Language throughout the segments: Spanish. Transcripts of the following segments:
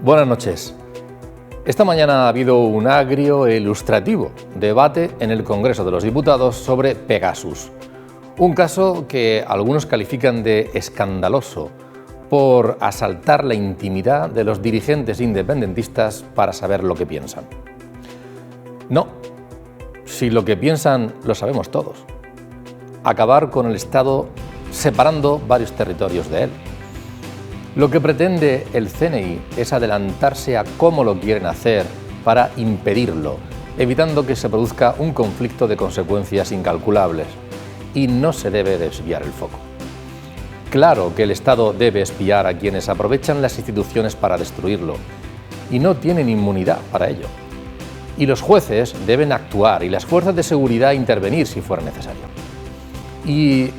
Buenas noches. Esta mañana ha habido un agrio e ilustrativo debate en el Congreso de los Diputados sobre Pegasus. Un caso que algunos califican de escandaloso por asaltar la intimidad de los dirigentes independentistas para saber lo que piensan. No, si lo que piensan lo sabemos todos. Acabar con el Estado separando varios territorios de él. Lo que pretende el CNI es adelantarse a cómo lo quieren hacer para impedirlo, evitando que se produzca un conflicto de consecuencias incalculables. Y no se debe desviar el foco. Claro que el Estado debe espiar a quienes aprovechan las instituciones para destruirlo, y no tienen inmunidad para ello. Y los jueces deben actuar y las fuerzas de seguridad intervenir si fuera necesario. Y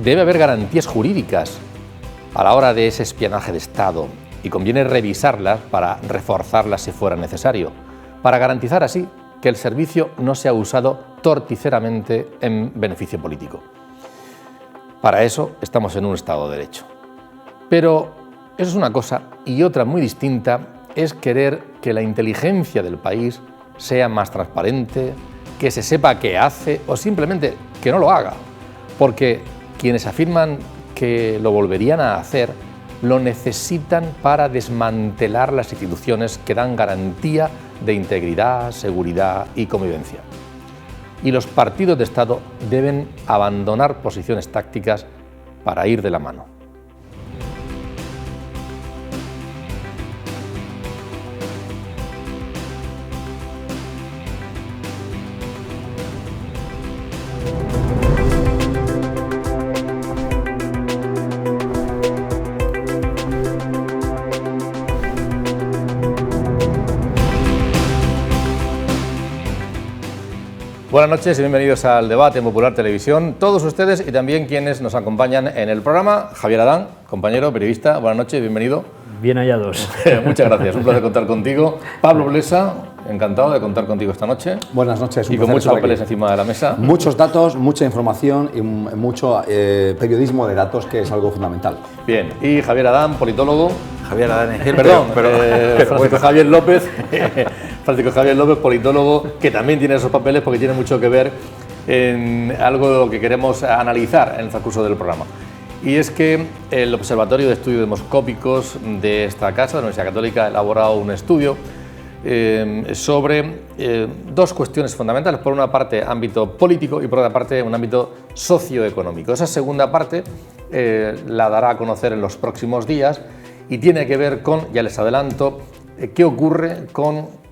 debe haber garantías jurídicas a la hora de ese espionaje de Estado, y conviene revisarlas para reforzarlas si fuera necesario, para garantizar así que el servicio no sea usado torticeramente en beneficio político. Para eso estamos en un Estado de Derecho. Pero eso es una cosa, y otra muy distinta es querer que la inteligencia del país sea más transparente, que se sepa qué hace o simplemente que no lo haga, porque quienes afirman que lo volverían a hacer, lo necesitan para desmantelar las instituciones que dan garantía de integridad, seguridad y convivencia. Y los partidos de Estado deben abandonar posiciones tácticas para ir de la mano. Buenas noches y bienvenidos al debate en Popular Televisión. Todos ustedes y también quienes nos acompañan en el programa. Javier Adán, compañero, periodista, buenas noches, bienvenido. Bien hallados. Muchas gracias, un placer contar contigo. Pablo Blesa, encantado de contar contigo esta noche. Buenas noches. Y con muchos papeles encima de la mesa. Muchos datos, mucha información y mucho periodismo de datos, que es algo fundamental. Bien, y Javier Adán, politólogo. Javier Adán Egel, Francisco Javier López. Francisco Javier López, politólogo, que también tiene esos papeles porque tiene mucho que ver en algo que queremos analizar en el transcurso del programa. Y es que el Observatorio de Estudios Demoscópicos de esta casa, de la Universidad Católica, ha elaborado un estudio sobre dos cuestiones fundamentales. Por una parte, ámbito político y por otra parte, un ámbito socioeconómico. Esa segunda parte la dará a conocer en los próximos días y tiene que ver con, ya les adelanto, qué ocurre con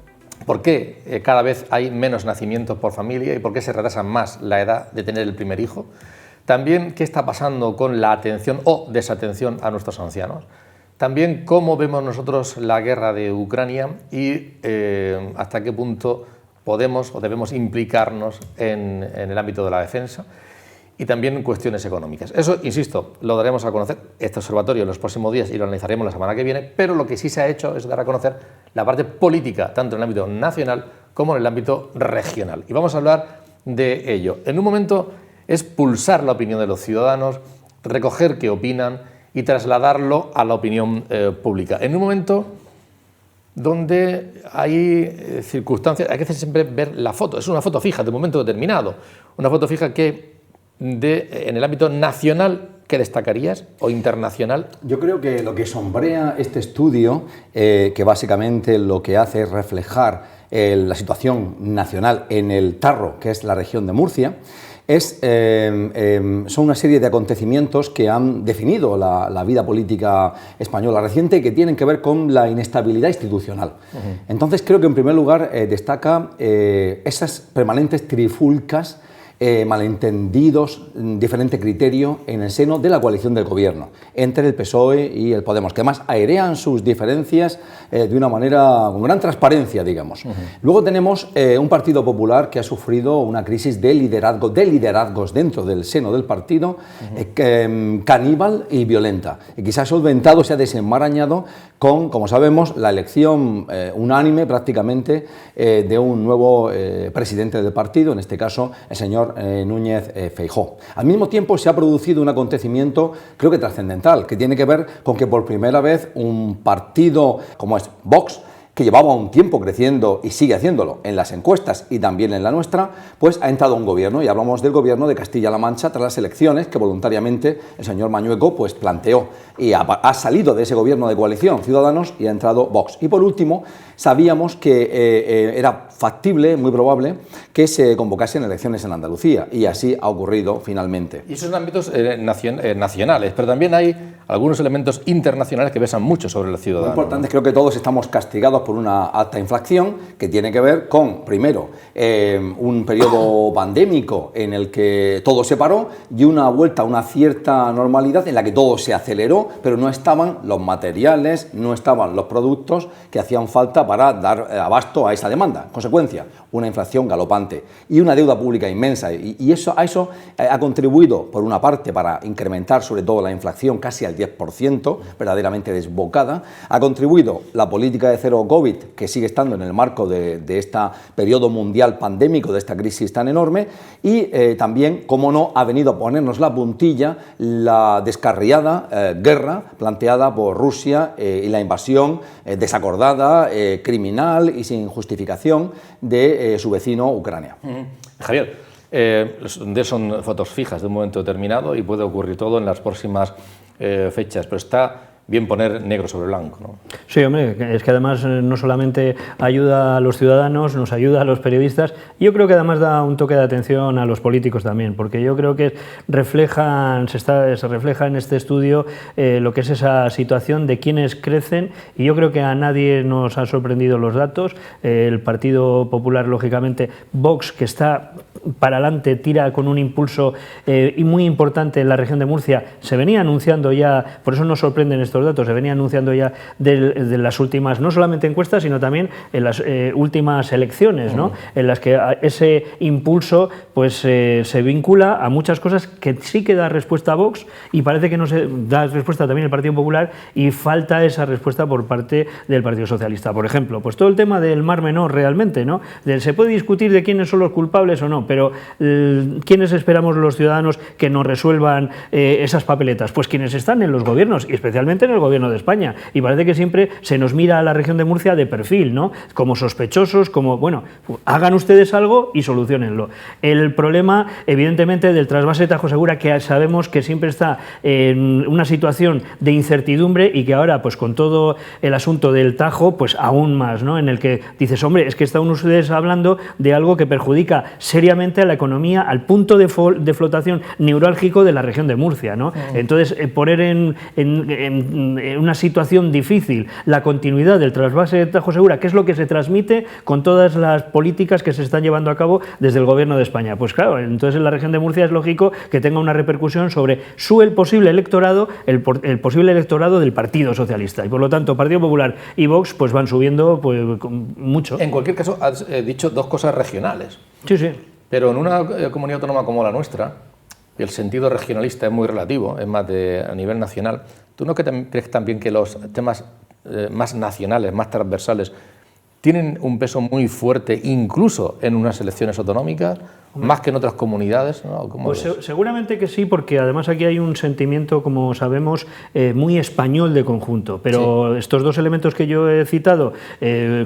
por qué cada vez hay menos nacimientos por familia y por qué se retrasa más la edad de tener el primer hijo. También qué está pasando con la atención o desatención a nuestros ancianos. También cómo vemos nosotros la guerra de Ucrania y hasta qué punto podemos o debemos implicarnos en el ámbito de la defensa. Y también cuestiones económicas. Eso, insisto, lo daremos a conocer este observatorio en los próximos días y lo analizaremos la semana que viene, pero lo que sí se ha hecho es dar a conocer la parte política, tanto en el ámbito nacional como en el ámbito regional. Y vamos a hablar de ello. En un momento es pulsar la opinión de los ciudadanos, recoger qué opinan y trasladarlo a la opinión pública. En un momento donde hay circunstancias, hay que siempre ver la foto, es una foto fija de un momento determinado, una foto fija que en el ámbito nacional, ¿qué destacarías? ¿O internacional? Yo creo que lo que sombrea este estudio, que básicamente lo que hace es reflejar la situación nacional en el Tarro, que es la región de Murcia, son una serie de acontecimientos que han definido la vida política española reciente, que tienen que ver con la inestabilidad institucional. Entonces creo que en primer lugar destaca esas permanentes trifulcas, malentendidos, diferente criterio en el seno de la coalición del gobierno, entre el PSOE y el Podemos, que además airean sus diferencias de una manera con gran transparencia, digamos. Luego tenemos un Partido Popular que ha sufrido una crisis de liderazgos dentro del seno del partido, caníbal y violenta, y quizás solventado, se ha desenmarañado con, como sabemos, la elección unánime prácticamente de un nuevo presidente del partido, en este caso el señor Núñez Feijóo. Al mismo tiempo se ha producido un acontecimiento, creo que trascendental, que tiene que ver con que por primera vez un partido como es Vox, que llevaba un tiempo creciendo y sigue haciéndolo en las encuestas y también en la nuestra, pues ha entrado un gobierno, y hablamos del gobierno de Castilla-La Mancha tras las elecciones que voluntariamente el señor Mañueco pues planteó, y ha salido de ese gobierno de coalición Ciudadanos y ha entrado Vox. Y por último, sabíamos que era factible, muy probable, que se convocasen elecciones en Andalucía, y así ha ocurrido finalmente. Y esos son ámbitos nacionales, pero también hay algunos elementos internacionales que pesan mucho sobre el ciudadano. Lo importante es que creo que todos estamos castigados por una alta inflación que tiene que ver con, primero, un periodo pandémico en el que todo se paró y una vuelta a una cierta normalidad en la que todo se aceleró, pero no estaban los materiales, no estaban los productos que hacían falta para dar abasto a esa demanda. Consecuencia, una inflación galopante y una deuda pública inmensa, y eso ha contribuido, por una parte, para incrementar sobre todo la inflación casi al 10%, verdaderamente desbocada. Ha contribuido la política de cero COVID, que sigue estando en el marco de este periodo mundial pandémico, de esta crisis tan enorme, y también, como no, ha venido a ponernos la puntilla la descarriada guerra planteada por Rusia y la invasión desacordada, criminal y sin justificación de su vecino Ucrania. Javier, son fotos fijas de un momento determinado y puede ocurrir todo en las próximas fechas, pero está bien poner negro sobre blanco, ¿no? Sí, hombre, es que además no solamente ayuda a los ciudadanos, nos ayuda a los periodistas, yo creo que además da un toque de atención a los políticos también, porque yo creo que se refleja en este estudio lo que es esa situación de quienes crecen, y yo creo que a nadie nos han sorprendido los datos. El Partido Popular, lógicamente, Vox, que está para adelante, tira con un impulso y muy importante en la región de Murcia, se venía anunciando ya, por eso nos sorprenden estos datos, se venía anunciando ya de las últimas, no solamente encuestas, sino también en las últimas elecciones, ¿no? En las que ese impulso pues se vincula a muchas cosas que sí que da respuesta a Vox, y parece que no se da respuesta también el Partido Popular, y falta esa respuesta por parte del Partido Socialista. Por ejemplo, pues todo el tema del Mar Menor realmente, ¿no? Se puede discutir de quiénes son los culpables o no, pero ¿quiénes esperamos los ciudadanos que nos resuelvan esas papeletas? Pues quienes están en los gobiernos, y especialmente en el Gobierno de España, y parece que siempre se nos mira a la región de Murcia de perfil, ¿no? Como sospechosos, como, bueno, hagan ustedes algo y soluciónenlo. El problema, evidentemente, del trasvase Tajo Segura, que sabemos que siempre está en una situación de incertidumbre, y que ahora, pues con todo el asunto del Tajo, pues aún más, ¿no? En el que dices, hombre, es que están ustedes hablando de algo que perjudica seriamente a la economía, al punto de flotación neurálgico de la región de Murcia, ¿no? Entonces, poner en una situación difícil la continuidad del trasvase de Tajo Segura, que es lo que se transmite con todas las políticas que se están llevando a cabo desde el Gobierno de España. Pues claro, entonces en la región de Murcia es lógico que tenga una repercusión sobre el posible electorado, el posible electorado del Partido Socialista, y por lo tanto Partido Popular y Vox pues van subiendo pues mucho. En cualquier caso, has dicho dos cosas regionales. Sí, sí. Pero en una comunidad autónoma como la nuestra, el sentido regionalista es muy relativo, es más a nivel nacional. ¿Tú no crees también que los temas más nacionales, más transversales, tienen un peso muy fuerte incluso en unas elecciones autonómicas, más que en otras comunidades, ¿no? Pues seguramente que sí, porque además aquí hay un sentimiento, como sabemos, muy español de conjunto, pero sí, estos dos elementos que yo he citado,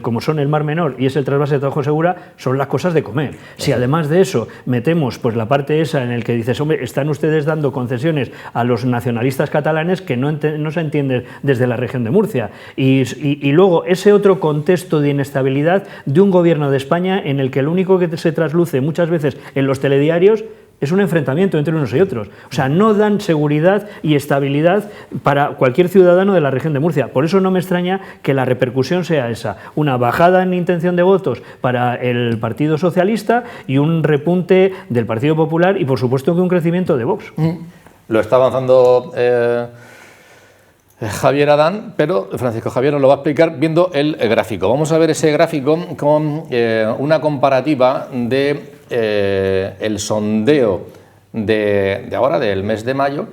como son el Mar Menor y es el trasvase de Tajo Segura, son las cosas de comer. Si además de eso metemos pues la parte esa en el que dices, hombre, están ustedes dando concesiones a los nacionalistas catalanes que no se entienden desde la región de Murcia, y luego ese otro contexto de inestabilidad de un gobierno de España en el que lo único que se trasluce muchas veces en los telediarios es un enfrentamiento entre unos y otros. O sea, no dan seguridad y estabilidad para cualquier ciudadano de la región de Murcia. Por eso no me extraña que la repercusión sea esa, una bajada en intención de votos para el Partido Socialista y un repunte del Partido Popular, y por supuesto que un crecimiento de Vox. Lo está avanzando Javier Adán, pero Francisco Javier nos lo va a explicar viendo el gráfico. Vamos a ver ese gráfico con una comparativa de el sondeo de ahora, del mes de mayo,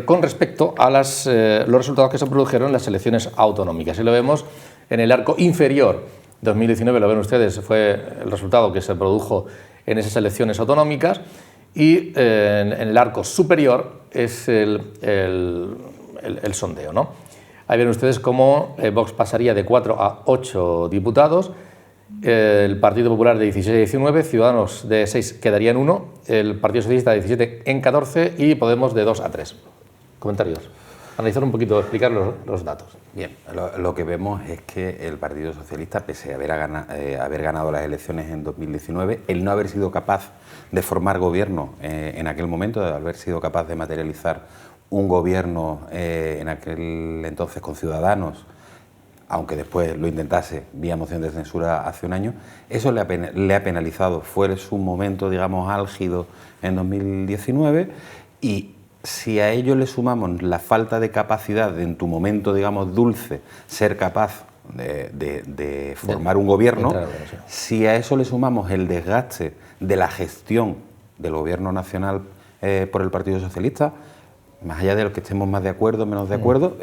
con respecto a los resultados que se produjeron en las elecciones autonómicas. Y lo vemos en el arco inferior. 2019, lo ven ustedes, fue el resultado que se produjo en esas elecciones autonómicas, y en el arco superior es el sondeo, ¿no? Ahí ven ustedes cómo Vox pasaría de 4 a 8 diputados, el Partido Popular de 16 a 19, Ciudadanos de 6 quedaría en 1, el Partido Socialista de 17 en 14 y Podemos de 2 a 3. Comentarios. Analizar un poquito, explicar los datos. Bien, lo que vemos es que el Partido Socialista, pese a haber ganado las elecciones en 2019, el no haber sido capaz de formar gobierno en aquel momento, de haber sido capaz de materializar un gobierno en aquel entonces con Ciudadanos, aunque después lo intentase vía moción de censura hace un año, eso le ha penalizado. Fue su momento, digamos, álgido en 2019, y si a ello le sumamos la falta de capacidad de, en tu momento, digamos, dulce, ser capaz de formar un gobierno, si a eso le sumamos el desgaste de la gestión del gobierno nacional por el Partido Socialista, más allá de lo que estemos más de acuerdo o menos de acuerdo,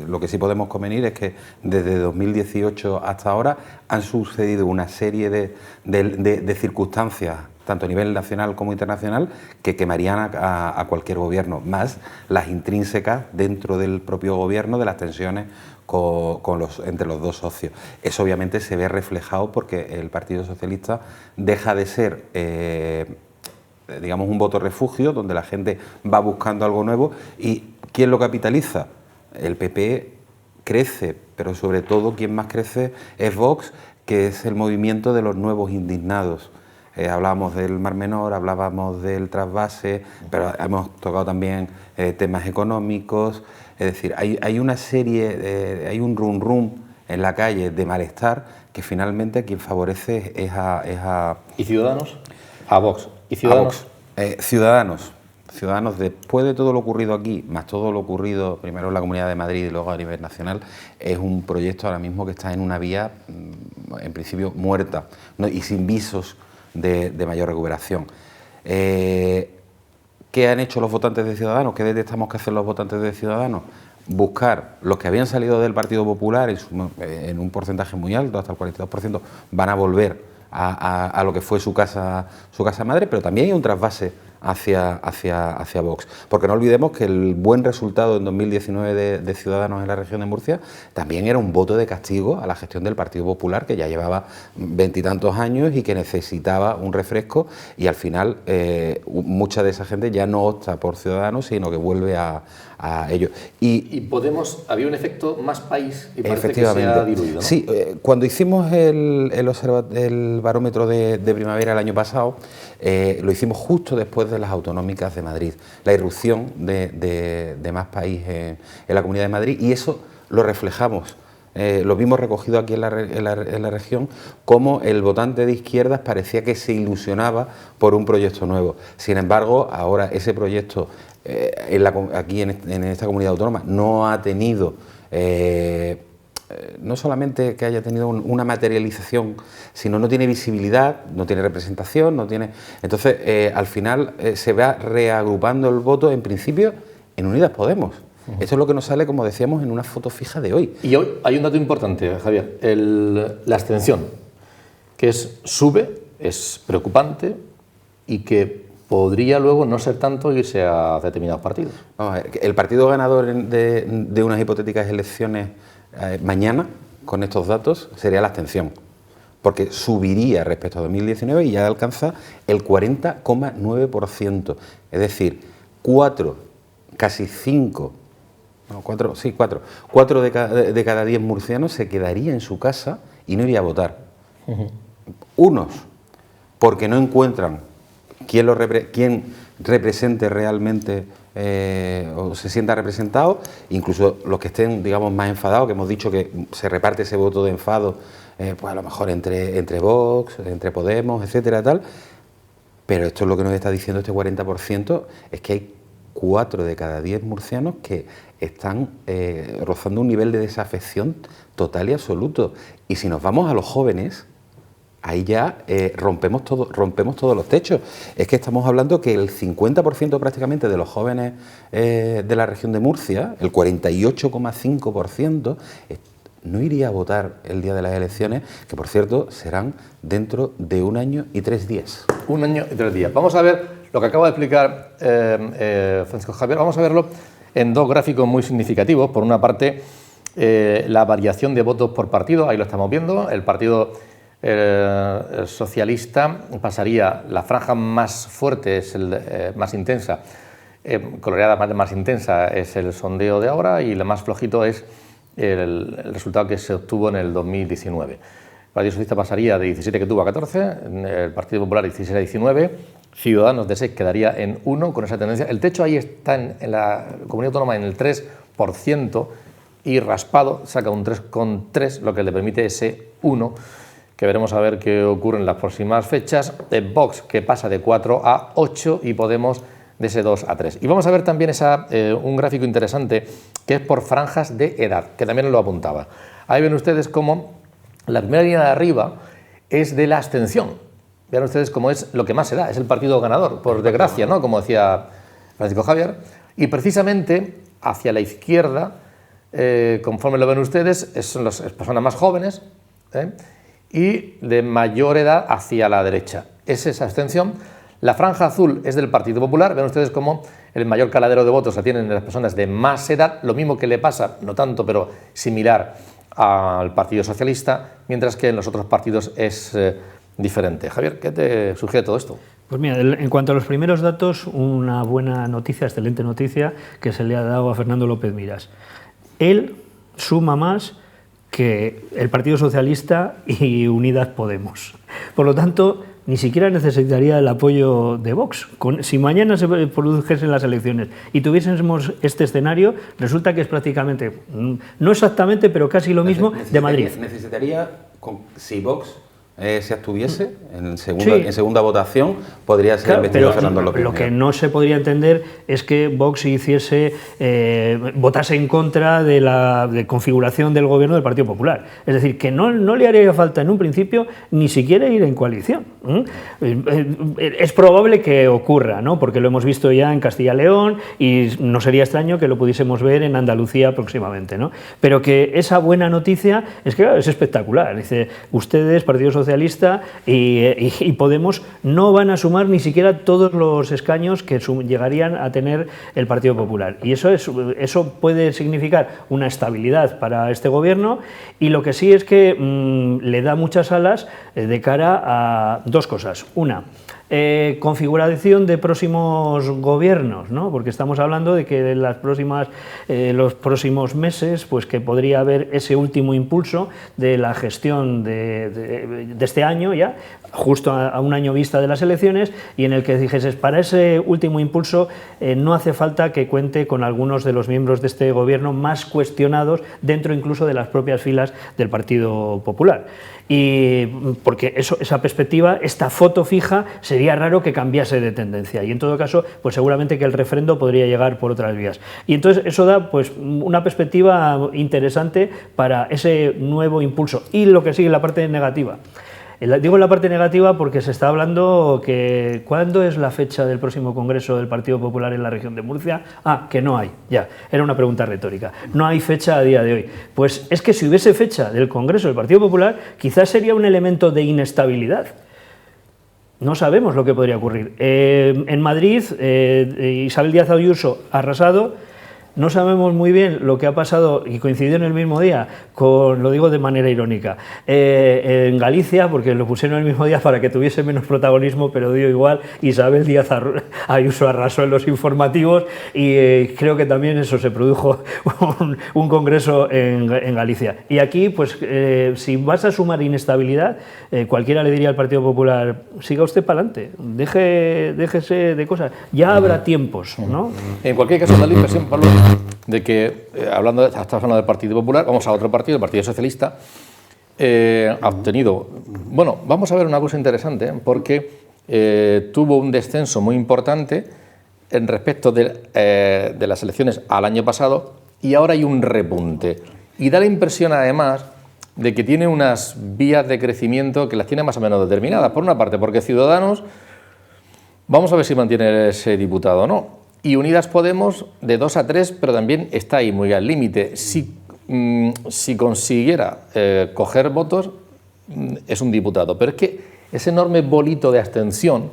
lo que sí podemos convenir es que desde 2018 hasta ahora han sucedido una serie de circunstancias, tanto a nivel nacional como internacional, que quemarían a cualquier gobierno, más las intrínsecas dentro del propio gobierno de las tensiones entre los dos socios. Eso obviamente se ve reflejado porque el Partido Socialista deja de ser digamos, un voto refugio, donde la gente va buscando algo nuevo. ¿Y quién lo capitaliza? El PP crece, pero sobre todo quien más crece es Vox, que es el movimiento de los nuevos indignados. Hablábamos del Mar Menor, hablábamos del trasvase, pero hemos tocado también temas económicos. Es decir, hay una serie, hay un rum rum en la calle de malestar que finalmente quien favorece es a... ¿Y Ciudadanos? A Vox. ¿Y Ciudadanos? Ciudadanos, después de todo lo ocurrido aquí, más todo lo ocurrido primero en la Comunidad de Madrid y luego a nivel nacional, es un proyecto ahora mismo que está en una vía, en principio, muerta, ¿no? Y sin visos de mayor recuperación. ¿Qué han hecho los votantes de Ciudadanos? ¿Qué detectamos que hacen los votantes de Ciudadanos? Buscar los que habían salido del Partido Popular en un porcentaje muy alto, hasta el 42%, van a volver a lo que fue su casa madre, pero también hay un trasvase hacia Vox, porque no olvidemos que el buen resultado en 2019 de Ciudadanos en la región de Murcia también era un voto de castigo a la gestión del Partido Popular, que ya llevaba 20 y tantos años y que necesitaba un refresco, y al final mucha de esa gente ya no opta por Ciudadanos, sino que vuelve a ello. Y Podemos, había un efecto más país y parece que se ha diluido, ¿no? Sí, cuando hicimos el barómetro de primavera el año pasado, lo hicimos justo después de las autonómicas de Madrid, la irrupción de más país en la Comunidad de Madrid, y eso lo reflejamos. Lo vimos recogido aquí en la región, como el votante de izquierdas parecía que se ilusionaba por un proyecto nuevo. Sin embargo, ahora ese proyecto aquí en esta comunidad autónoma no ha tenido, no solamente que haya tenido una materialización, sino no tiene visibilidad, no tiene representación, no tiene... Entonces, al final se va reagrupando el voto, en principio, en Unidas Podemos. Eso es lo que nos sale, como decíamos, en una foto fija de hoy. Y hoy hay un dato importante, Javier, la abstención, que sube, es preocupante y que podría luego no ser tanto irse a determinados partidos. Vamos a ver, el partido ganador de unas hipotéticas elecciones mañana, con estos datos, sería la abstención, porque subiría respecto a 2019 y ya alcanza el 40,9%. Es decir, 4 de cada 10 murcianos se quedaría en su casa y no iría a votar. Unos, porque no encuentran quién represente realmente o se sienta representado, incluso los que estén, digamos, más enfadados, que hemos dicho que se reparte ese voto de enfado, pues a lo mejor entre Vox, entre Podemos, etcétera, tal. Pero esto es lo que nos está diciendo este 40%, es que hay 4 de cada 10 murcianos que están rozando un nivel de desafección total y absoluto. Y si nos vamos a los jóvenes, ahí ya rompemos todos los techos. Es que estamos hablando que el 50% prácticamente de los jóvenes de la región de Murcia, el 48,5%, no iría a votar el día de las elecciones, que por cierto serán dentro de 1 año y 3 días. 1 año y 3 días. Vamos a ver lo que acaba de explicar Francisco Javier, vamos a verlo en 2 gráficos muy significativos. Por una parte, la variación de votos por partido, ahí lo estamos viendo. El Partido Socialista pasaría, la franja más fuerte, es más intensa, coloreada más intensa, es el sondeo de ahora, y el más flojito es el resultado que se obtuvo en el 2019. El Partido Socialista pasaría de 17 que tuvo a 14, el Partido Popular 16 a 19, Ciudadanos de 6 quedaría en 1 con esa tendencia. El techo ahí está en la Comunidad Autónoma en el 3% y raspado saca un 3,3, lo que le permite ese 1, que veremos a ver qué ocurre en las próximas fechas. Vox, que pasa de 4 a 8 y Podemos de ese 2 a 3. Y vamos a ver también un gráfico interesante que es por franjas de edad, que también lo apuntaba. Ahí ven ustedes cómo la primera línea de arriba es de la abstención. Vean ustedes cómo es lo que más se da, es el partido ganador, por desgracia, ¿no? Como decía Francisco Javier. Y precisamente hacia la izquierda, conforme lo ven ustedes, son las personas más jóvenes y de mayor edad hacia la derecha. Es esa abstención. La franja azul es del Partido Popular. Ven ustedes cómo el mayor caladero de votos la tienen las personas de más edad, lo mismo que le pasa, no tanto, pero similar al Partido Socialista, mientras que en los otros partidos es diferente. Javier, ¿qué te sugiere todo esto? Pues mira, en cuanto a los primeros datos, una buena noticia, excelente noticia, que se le ha dado a Fernando López Miras. Él suma más que el Partido Socialista y Unidas Podemos. Por lo tanto, ni siquiera necesitaría el apoyo de Vox. Si mañana se produjesen las elecciones y tuviésemos este escenario, resulta que es prácticamente, no exactamente, pero casi lo mismo de Madrid. Necesitaría, si Vox se abstuviese en segunda votación, podría ser investido Fernando López Miras. Lo que no se podría entender es que Vox votase en contra de la configuración del gobierno del Partido Popular. Es decir, que no le haría falta en un principio ni siquiera ir en coalición. Es probable que ocurra, ¿no? Porque lo hemos visto ya en Castilla y León y no sería extraño que lo pudiésemos ver en Andalucía próximamente, ¿no? Pero que esa buena noticia es que claro, es espectacular. Dice, ustedes, Partido Socialista y Podemos, no van a sumar ni siquiera todos los escaños que llegarían a tener el Partido Popular. Y eso puede significar una estabilidad para este gobierno, y lo que sí es que le da muchas alas de cara a 2 cosas. Una, configuración de próximos gobiernos, ¿no? Porque estamos hablando de que en los próximos meses, pues que podría haber ese último impulso de la gestión de este año ya, justo a un año vista de las elecciones, y en el que dijeses, para ese último impulso no hace falta que cuente con algunos de los miembros de este gobierno más cuestionados dentro incluso de las propias filas del Partido Popular. Y porque esa perspectiva, esta foto fija, sería raro que cambiase de tendencia, y en todo caso pues seguramente que el refrendo podría llegar por otras vías, y entonces eso da pues una perspectiva interesante para ese nuevo impulso. Y lo que sigue, la parte negativa. Digo la parte negativa porque se está hablando que ¿cuándo es la fecha del próximo Congreso del Partido Popular en la región de Murcia? Que no hay, ya, era una pregunta retórica. No hay fecha a día de hoy. Pues es que si hubiese fecha del Congreso del Partido Popular, quizás sería un elemento de inestabilidad. No sabemos lo que podría ocurrir. En Madrid, Isabel Díaz Ayuso ha arrasado. No sabemos muy bien lo que ha pasado, y coincidió en el mismo día, lo digo de manera irónica, en Galicia, porque lo pusieron el mismo día para que tuviese menos protagonismo, pero dio igual. Isabel Díaz Ayuso arrasó en los informativos, y creo que también eso se produjo un congreso en Galicia. Y aquí, pues, si vas a sumar inestabilidad, cualquiera le diría al Partido Popular, siga usted para adelante, déjese de cosas, ya habrá tiempos, ¿no? En cualquier caso, da la impresión, Pablo, de que, estás hablando del Partido Popular, vamos a otro partido, el Partido Socialista, ha obtenido... Bueno, vamos a ver una cosa interesante, porque tuvo un descenso muy importante en respecto de las elecciones al año pasado, y ahora hay un repunte. Y da la impresión, además, de que tiene unas vías de crecimiento que las tiene más o menos determinadas. Por una parte, porque Ciudadanos, vamos a ver si mantiene ese diputado o no. Y Unidas Podemos, de 2 a 3, pero también está ahí muy al límite. Si consiguiera coger votos, es un diputado. Pero es que ese enorme bolito de abstención,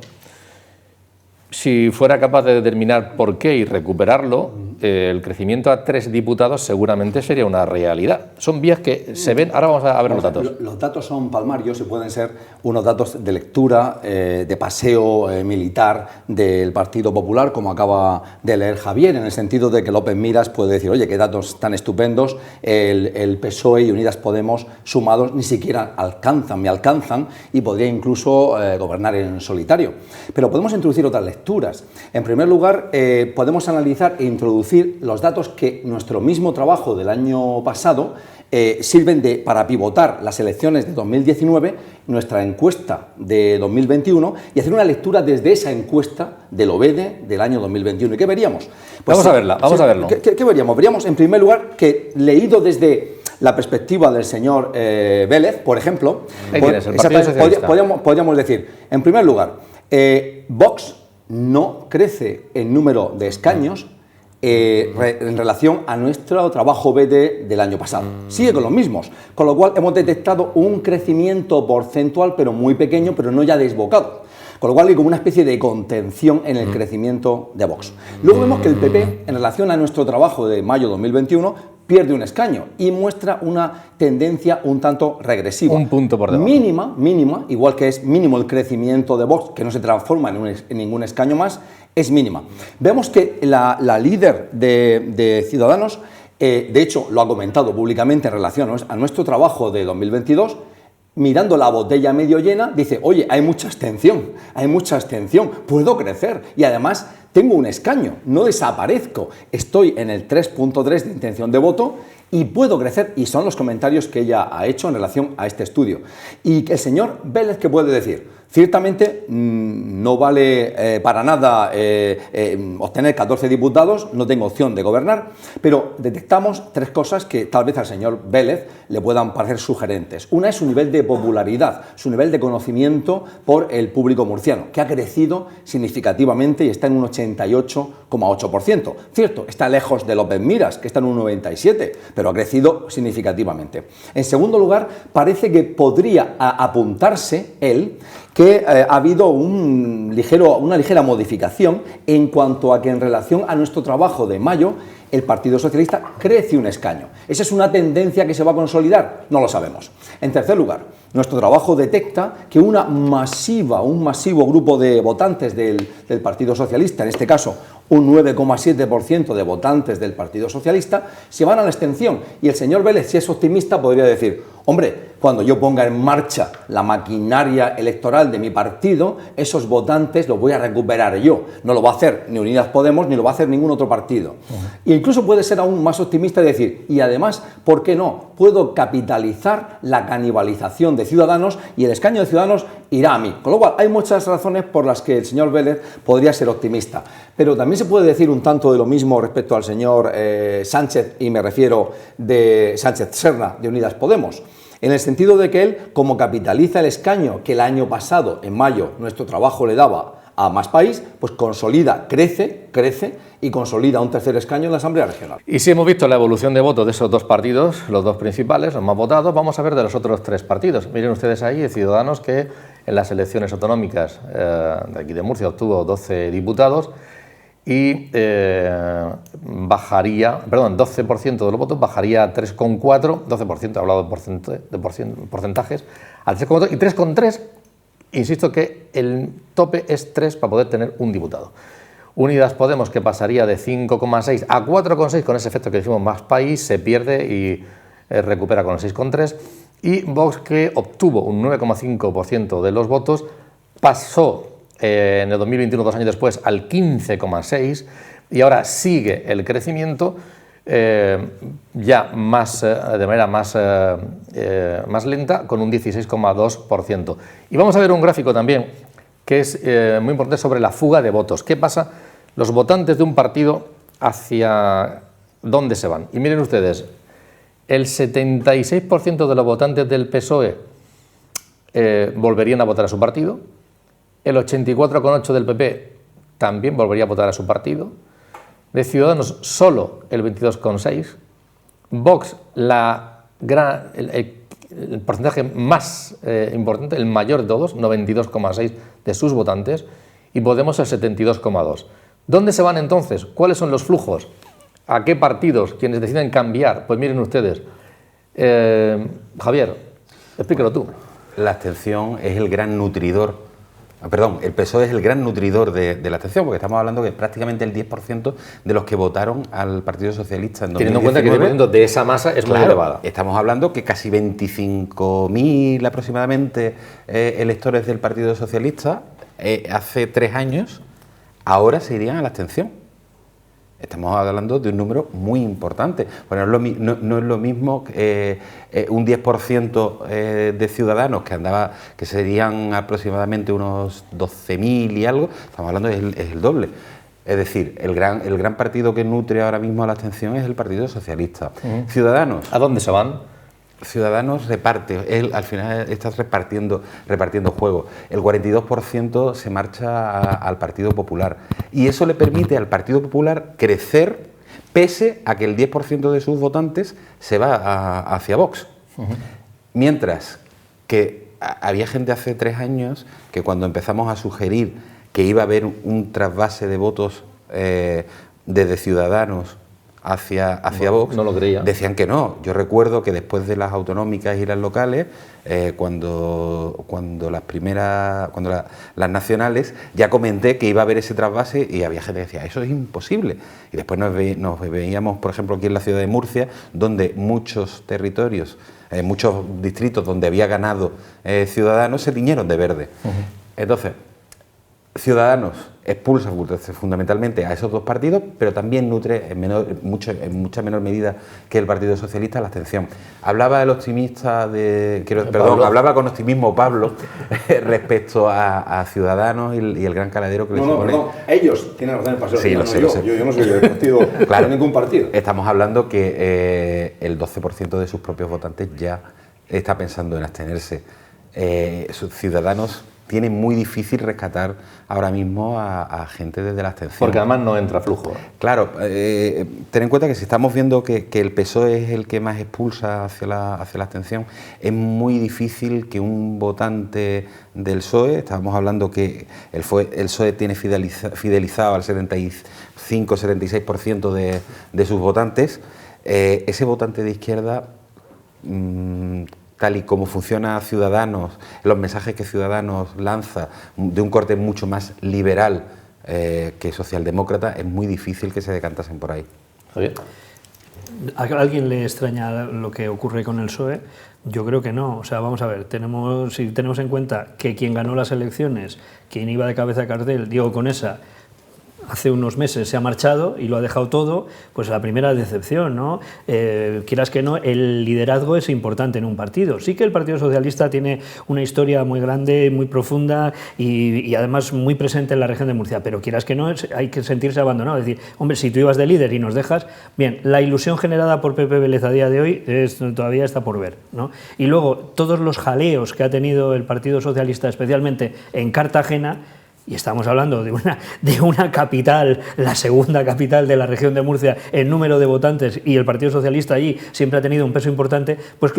si fuera capaz de determinar por qué y recuperarlo, el crecimiento a 3 diputados seguramente sería una realidad. Son vías que se ven. Ahora vamos a ver los datos. Los datos son palmarios y pueden ser unos datos de lectura, de paseo militar del Partido Popular, como acaba de leer Javier, en el sentido de que López Miras puede decir, oye, qué datos tan estupendos, el PSOE y Unidas Podemos sumados ni siquiera me alcanzan y podría incluso gobernar en solitario. Pero podemos introducir otras lecturas. En primer lugar, podemos analizar e introducir los datos que nuestro mismo trabajo del año pasado sirven para pivotar las elecciones de 2019, nuestra encuesta de 2021 y hacer una lectura desde esa encuesta del OVEDE del año 2021. ¿Y qué veríamos? Pues vamos a verla, vamos a verlo. ¿Qué veríamos? Veríamos, en primer lugar, que leído desde la perspectiva del señor Vélez, por ejemplo, podríamos decir, en primer lugar, Vox no crece en número de escaños en relación a nuestro trabajo BD del año pasado. Sigue con los mismos, con lo cual hemos detectado un crecimiento porcentual, pero muy pequeño, pero no ya desbocado. Con lo cual hay como una especie de contención en el crecimiento de Vox. Luego vemos que el PP, en relación a nuestro trabajo de mayo 2021, pierde un escaño y muestra una tendencia un tanto regresiva. Un punto por debajo. Mínima, igual que es mínimo el crecimiento de Vox, que no se transforma en ningún escaño más, es mínima. Vemos que la líder de Ciudadanos, de hecho lo ha comentado públicamente en relación a nuestro trabajo de 2022, mirando la botella medio llena, dice, oye, hay mucha abstención, puedo crecer y además tengo un escaño, no desaparezco, estoy en el 3.3 de intención de voto y puedo crecer, y son los comentarios que ella ha hecho en relación a este estudio. Y el señor Vélez, ¿qué puede decir? Ciertamente no vale para nada obtener 14 diputados, no tengo opción de gobernar, pero detectamos 3 cosas que tal vez al señor Vélez le puedan parecer sugerentes. Una es su nivel de popularidad, su nivel de conocimiento por el público murciano, que ha crecido significativamente y está en un 88,8%. Cierto, está lejos de López Miras, que está en un 97%, pero ha crecido significativamente. En segundo lugar, parece que podría apuntarse él que ha habido una ligera modificación en cuanto a que en relación a nuestro trabajo de mayo, el Partido Socialista crece un escaño. ¿Esa es una tendencia que se va a consolidar? No lo sabemos. En tercer lugar, nuestro trabajo detecta que un masivo grupo de votantes del Partido Socialista, en este caso un 9,7% de votantes del Partido Socialista, se van a la abstención. Y el señor Vélez, si es optimista, podría decir, hombre, cuando yo ponga en marcha la maquinaria electoral de mi partido, esos votantes los voy a recuperar yo. No lo va a hacer ni Unidas Podemos ni lo va a hacer ningún otro partido. E incluso puede ser aún más optimista y decir, y además, ¿por qué no? Puedo capitalizar la canibalización de Ciudadanos y el escaño de Ciudadanos irá a mí. Con lo cual, hay muchas razones por las que el señor Vélez podría ser optimista. Pero también se puede decir un tanto de lo mismo respecto al señor Sánchez, y me refiero de Sánchez Serra, de Unidas Podemos, en el sentido de que él, como capitaliza el escaño que el año pasado, en mayo, nuestro trabajo le daba a Más País, pues consolida, crece y consolida un tercer escaño en la Asamblea Regional. Y si hemos visto la evolución de votos de esos 2 partidos, los 2 principales, los más votados, vamos a ver de los otros 3 partidos. Miren ustedes ahí, de Ciudadanos, que en las elecciones autonómicas de aquí de Murcia obtuvo 12 diputados y 12% de los votos bajaría a 3,4, 12%, he hablado de porcentajes, a 3,4 y 3,3, insisto que el tope es 3 para poder tener un diputado. Unidas Podemos, que pasaría de 5,6 a 4,6 con ese efecto que decimos Más País, se pierde y recupera con el 6,3, y Vox, que obtuvo un 9,5% de los votos, pasó en el 2021, 2 años después, al 15,6%, y ahora sigue el crecimiento ya de manera más lenta, con un 16,2%. Y vamos a ver un gráfico también que es muy importante sobre la fuga de votos. ¿Qué pasa? Los votantes de un partido, ¿hacia dónde se van? Y miren ustedes, el 76% de los votantes del PSOE volverían a votar a su partido, el 84,8% del PP también volvería a votar a su partido, de Ciudadanos solo el 22,6%, Vox el porcentaje más importante, el mayor de todos, 92,6% de sus votantes, y Podemos el 72,2%. ¿Dónde se van entonces? ¿Cuáles son los flujos? ¿A qué partidos quienes deciden cambiar? Pues miren ustedes. Javier, explícalo tú. La abstención es el gran nutridor. Perdón, el PSOE es el gran nutridor de la abstención, porque estamos hablando que es prácticamente el 10% de los que votaron al Partido Socialista en 2019. Teniendo en cuenta que el 10% de esa masa es muy elevada. Estamos hablando que casi 25.000 aproximadamente electores del Partido Socialista hace 3 años ahora se irían a la abstención. Estamos hablando de un número muy importante. Bueno, no es lo mismo un 10% de Ciudadanos que serían aproximadamente unos 12.000 y algo. Estamos hablando es el doble. Es decir, el gran partido que nutre ahora mismo a la abstención es el Partido Socialista. Ciudadanos. ¿A dónde se van? Ciudadanos reparte, él al final está repartiendo juego. El 42% se marcha al Partido Popular y eso le permite al Partido Popular crecer pese a que el 10% de sus votantes se va hacia Vox. Mientras que había gente hace 3 años que cuando empezamos a sugerir que iba a haber un trasvase de votos desde Ciudadanos hacia Vox, no lo creía. Decían que no. Yo recuerdo que después de las autonómicas y las locales, cuando las nacionales, ya comenté que iba a haber ese trasvase y había gente que decía, eso es imposible. Y después nos veíamos, por ejemplo, aquí en la ciudad de Murcia, donde muchos territorios, muchos distritos donde había ganado Ciudadanos se tiñeron de verde. Entonces, Ciudadanos expulsa fundamentalmente a esos dos partidos, pero también nutre en mucha menor medida que el Partido Socialista la abstención. Hablaba el optimista hablaba con optimismo Pablo respecto a Ciudadanos y el gran caladero que le supone. Perdón, ellos tienen razón en el paseo. Sí, lo sé. Yo no soy del partido, claro, de ningún partido. Estamos hablando que el 12% de sus propios votantes ya está pensando en abstenerse. Sus Ciudadanos tiene muy difícil rescatar ahora mismo a gente desde la abstención. Porque además no entra flujo. Claro, ten en cuenta que si estamos viendo que el PSOE es el que más expulsa hacia la abstención, es muy difícil que un votante del PSOE, estábamos hablando que el PSOE tiene fidelizado al 75-76% de sus votantes, ese votante de izquierda, tal y como funciona Ciudadanos, los mensajes que Ciudadanos lanza de un corte mucho más liberal que socialdemócrata, es muy difícil que se decantasen por ahí. Javier. ¿A alguien le extraña lo que ocurre con el PSOE? Yo creo que no. O sea, vamos a ver, si tenemos en cuenta que quien ganó las elecciones, quien iba de cabeza de cartel, Diego Conesa, hace unos meses se ha marchado y lo ha dejado todo, pues la primera decepción, ¿no? Quieras que no, el liderazgo es importante en un partido. Sí que el Partido Socialista tiene una historia muy grande, muy profunda y además muy presente en la región de Murcia, pero quieras que no, hay que sentirse abandonado. Es decir, hombre, si tú ibas de líder y nos dejas, bien, la ilusión generada por Pepe Vélez a día de hoy todavía está por ver, ¿no? Y luego, todos los jaleos que ha tenido el Partido Socialista, especialmente en Cartagena, y estamos hablando de una capital, la segunda capital de la región de Murcia en número de votantes, y el Partido Socialista allí siempre ha tenido un peso importante, pues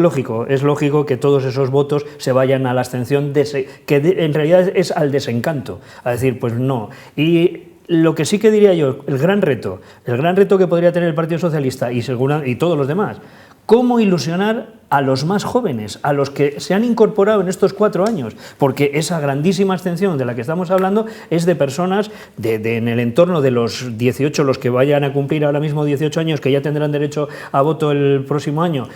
es lógico que todos esos votos se vayan a la abstención, que en realidad es al desencanto, a decir, pues no. Y lo que sí que diría yo, el gran reto que podría tener el Partido Socialista y todos los demás, ¿cómo ilusionar a los más jóvenes, a los que se han incorporado en estos 4 años? Porque esa grandísima abstención de la que estamos hablando es de personas en el entorno de los 18, los que vayan a cumplir ahora mismo 18 años, que ya tendrán derecho a voto el próximo año,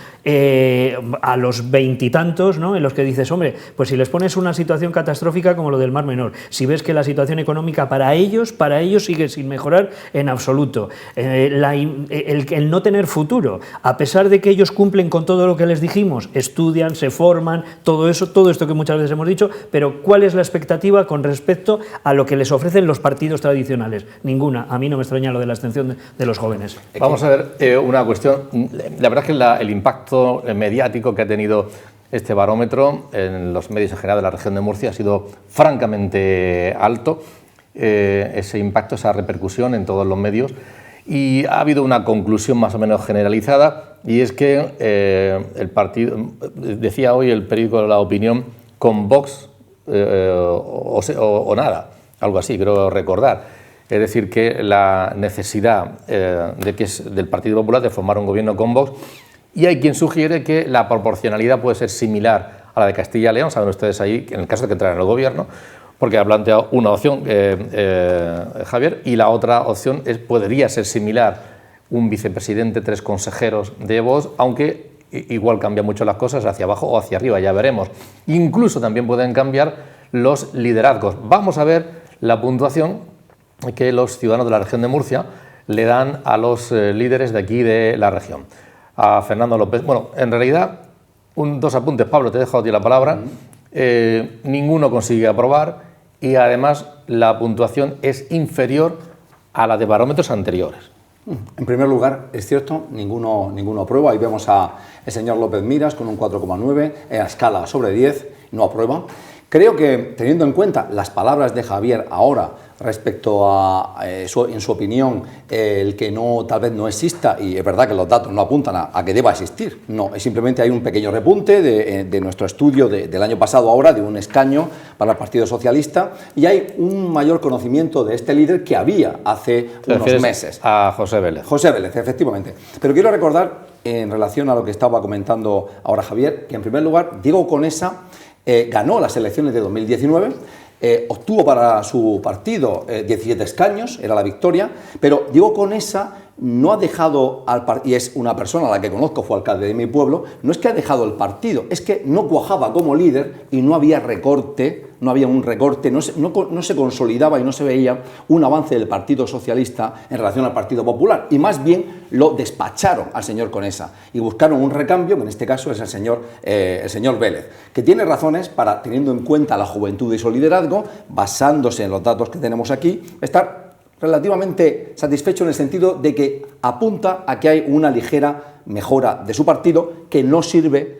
a los 20 y tantos, ¿no? En los que dices, hombre, pues si les pones una situación catastrófica como lo del Mar Menor, si ves que la situación económica para ellos sigue sin mejorar en absoluto, el no tener futuro, a pesar de que ellos cumplen con todo lo que les dijimos, estudian, se forman, todo eso, todo esto que muchas veces hemos dicho, pero ¿cuál es la expectativa con respecto a lo que les ofrecen los partidos tradicionales? Ninguna. A mí no me extraña lo de la abstención de los jóvenes. Vamos a ver una cuestión. La verdad es que el impacto mediático que ha tenido este barómetro en los medios en general de la región de Murcia ha sido francamente alto. Ese impacto, esa repercusión en todos los medios. Y ha habido una conclusión más o menos generalizada, y es que el partido, decía hoy el periódico La Opinión, con Vox o nada, algo así, creo recordar. Es decir, que la necesidad del Partido Popular de formar un gobierno con Vox, y hay quien sugiere que la proporcionalidad puede ser similar a la de Castilla y León, saben ustedes ahí, en el caso de que entraran en el gobierno, porque ha planteado una opción, Javier, y la otra opción podría ser similar, un vicepresidente, 3 consejeros de Vox, aunque igual cambian mucho las cosas hacia abajo o hacia arriba, ya veremos. Incluso también pueden cambiar los liderazgos. Vamos a ver la puntuación que los ciudadanos de la región de Murcia le dan a los líderes de aquí de la región. A Fernando López. Bueno, en realidad, 2 apuntes, Pablo, te dejo a ti la palabra. Ninguno consigue aprobar y además la puntuación es inferior a la de barómetros anteriores. En primer lugar, es cierto, ninguno aprueba. Ahí vemos al señor López Miras con un 4,9, en la escala sobre 10, no aprueba. Creo que, teniendo en cuenta las palabras de Javier ahora respecto a, en su opinión, el que tal vez no exista, y es verdad que los datos no apuntan a que deba existir, no, es simplemente hay un pequeño repunte de nuestro estudio del año pasado ahora, de un escaño para el Partido Socialista, y hay un mayor conocimiento de este líder que había hace unos meses. A José Vélez. José Vélez, efectivamente. Pero quiero recordar, en relación a lo que estaba comentando ahora Javier, que en primer lugar, Diego Conesa ganó las elecciones de 2019, obtuvo para su partido 17 escaños, era la victoria, pero Diego Conesa no ha dejado al partido, y es una persona a la que conozco, fue alcalde de mi pueblo, no es que ha dejado el partido, es que no cuajaba como líder y no había recorte, no había un recorte, no se consolidaba y no se veía un avance del Partido Socialista en relación al Partido Popular, y más bien lo despacharon al señor Conesa y buscaron un recambio, que en este caso es el señor Vélez, que tiene razones para, teniendo en cuenta la juventud y su liderazgo, basándose en los datos que tenemos aquí, estar relativamente satisfecho en el sentido de que apunta a que hay una ligera mejora de su partido que no sirve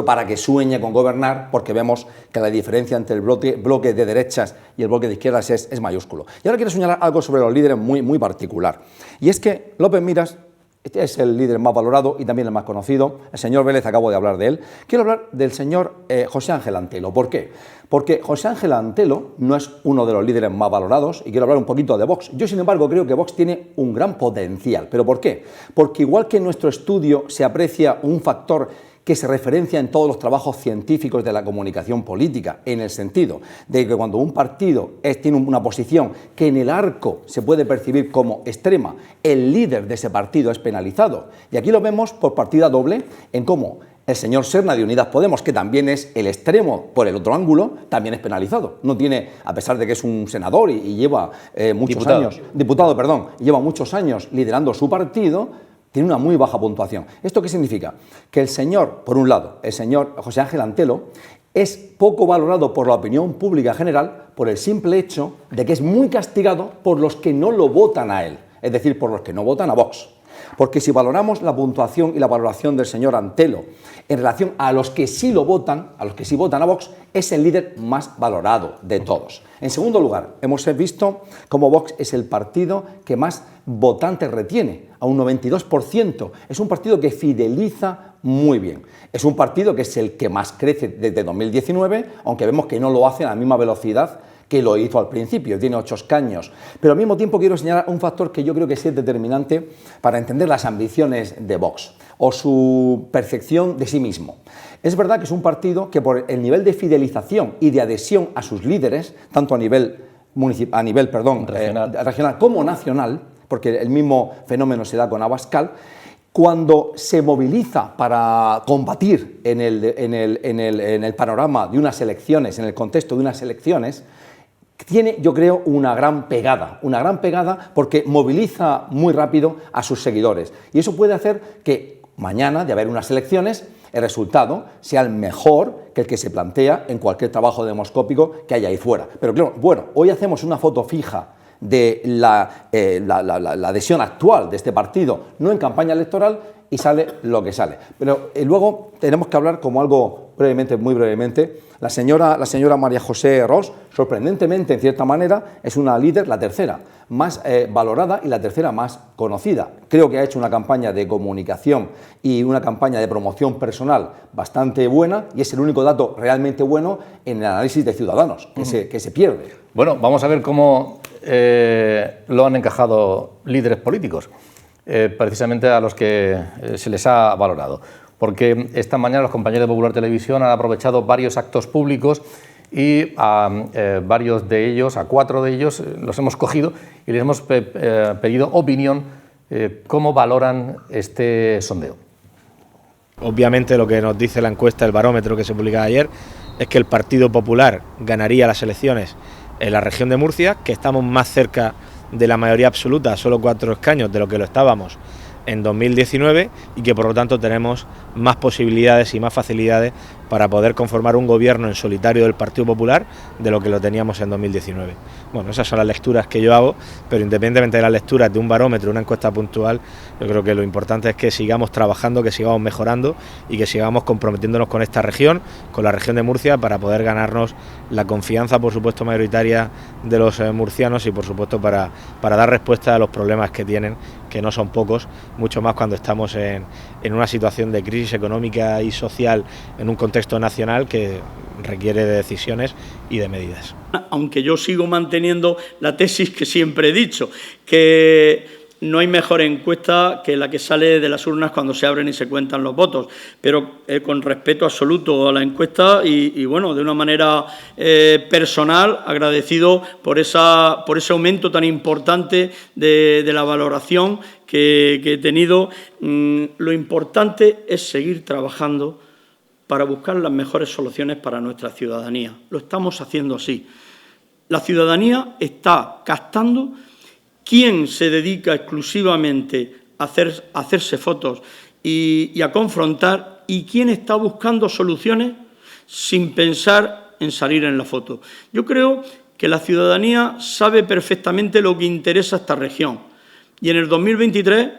para que sueñe con gobernar, porque vemos que la diferencia entre el bloque de derechas y el bloque de izquierdas es mayúsculo. Y ahora quiero señalar algo sobre los líderes muy particular, y es que López Miras es el líder más valorado y también el más conocido. El señor Vélez, acabo de hablar de él. Quiero hablar del señor José Ángel Antelo. ¿Por qué? Porque José Ángel Antelo no es uno de los líderes más valorados, y quiero hablar un poquito de Vox. Yo, sin embargo, creo que Vox tiene un gran potencial. ¿Pero por qué? Porque igual que en nuestro estudio se aprecia un factor que se referencia en todos los trabajos científicos de la comunicación política, en el sentido de que cuando un partido tiene una posición que en el arco se puede percibir como extrema, el líder de ese partido es penalizado. Y aquí lo vemos por partida doble en cómo el señor Serna de Unidas Podemos, que también es el extremo por el otro ángulo, también es penalizado. No tiene, a pesar de que es un senador y lleva muchos años, lleva muchos años liderando su partido, tiene una muy baja puntuación. ¿Esto qué significa? Que el señor, por un lado, el señor José Ángel Antelo, es poco valorado por la opinión pública general por el simple hecho de que es muy castigado por los que no lo votan a él, es decir, por los que no votan a Vox. Porque si valoramos la puntuación y la valoración del señor Antelo en relación a los que sí lo votan, a los que sí votan a Vox, es el líder más valorado de todos. En segundo lugar, hemos visto cómo Vox es el partido que más votantes retiene, a un 92%. Es un partido que fideliza muy bien. Es un partido que es el que más crece desde 2019, aunque vemos que no lo hace a la misma velocidad que lo hizo al principio, tiene 8 escaños. Pero al mismo tiempo quiero señalar un factor que yo creo que es determinante para entender las ambiciones de Vox o su percepción de sí mismo. Es verdad que es un partido que por el nivel de fidelización y de adhesión a sus líderes, tanto a nivel regional como nacional, porque el mismo fenómeno se da con Abascal, cuando se moviliza para combatir en el panorama de unas elecciones, en el contexto de unas elecciones, tiene, yo creo, una gran pegada porque moviliza muy rápido a sus seguidores. Y eso puede hacer que mañana, de haber unas elecciones, el resultado sea el mejor que el que se plantea en cualquier trabajo demoscópico que haya ahí fuera. Pero claro, bueno, hoy hacemos una foto fija de la adhesión actual de este partido, no en campaña electoral, y sale lo que sale. Pero luego tenemos que hablar como algo brevemente, muy brevemente. La señora María José Ros, sorprendentemente, en cierta manera, es una líder, la tercera más valorada y la tercera más conocida. Creo que ha hecho una campaña de comunicación y una campaña de promoción personal bastante buena, y es el único dato realmente bueno en el análisis de Ciudadanos, que se pierde. Bueno, vamos a ver cómo lo han encajado líderes políticos, precisamente a los que se les ha valorado. Porque esta mañana los compañeros de Popular Televisión han aprovechado varios actos públicos y a varios de ellos, a 4 de ellos, los hemos cogido y les hemos pedido opinión, cómo valoran este sondeo. Obviamente lo que nos dice la encuesta, el barómetro que se publicaba ayer, es que el Partido Popular ganaría las elecciones en la región de Murcia, que estamos más cerca de la mayoría absoluta, solo 4 escaños de lo que lo estábamos en 2019, y que por lo tanto tenemos más posibilidades y más facilidades para poder conformar un gobierno en solitario del Partido Popular de lo que lo teníamos en 2019. Bueno, esas son las lecturas que yo hago, pero independientemente de las lecturas de un barómetro, una encuesta puntual, yo creo que lo importante es que sigamos trabajando, que sigamos mejorando y que sigamos comprometiéndonos con esta región, con la región de Murcia, para poder ganarnos la confianza, por supuesto, mayoritaria de los murcianos y, por supuesto, para dar respuesta a los problemas que tienen, que no son pocos, mucho más cuando estamos en una situación de crisis económica y social, en un contexto nacional que requiere de decisiones y de medidas. Aunque yo sigo manteniendo la tesis que siempre he dicho, que no hay mejor encuesta que la que sale de las urnas cuando se abren y se cuentan los votos, pero con respeto absoluto a la encuesta y bueno, de una manera personal, agradecido por ese aumento tan importante de la valoración que he tenido. Lo importante es seguir trabajando para buscar las mejores soluciones para nuestra ciudadanía. Lo estamos haciendo así. La ciudadanía está captando quién se dedica exclusivamente a hacerse fotos y a confrontar, y quién está buscando soluciones sin pensar en salir en la foto. Yo creo que la ciudadanía sabe perfectamente lo que interesa a esta región, y en el 2023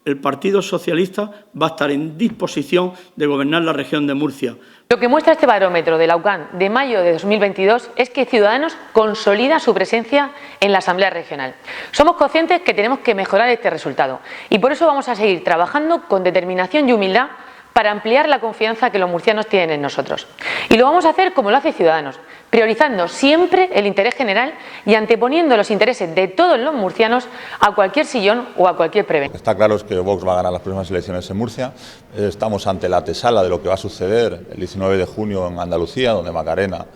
el Partido Socialista va a estar en disposición de gobernar la región de Murcia. Lo que muestra este barómetro de la UCAN de mayo de 2022 es que Ciudadanos consolida su presencia en la Asamblea Regional. Somos conscientes que tenemos que mejorar este resultado y por eso vamos a seguir trabajando con determinación y humildad para ampliar la confianza que los murcianos tienen en nosotros. Y lo vamos a hacer como lo hace Ciudadanos, priorizando siempre el interés general y anteponiendo los intereses de todos los murcianos a cualquier sillón o a cualquier prebenda. Está claro que Vox va a ganar las próximas elecciones en Murcia. Estamos ante la antesala de lo que va a suceder el 19 de junio en Andalucía, donde Macarena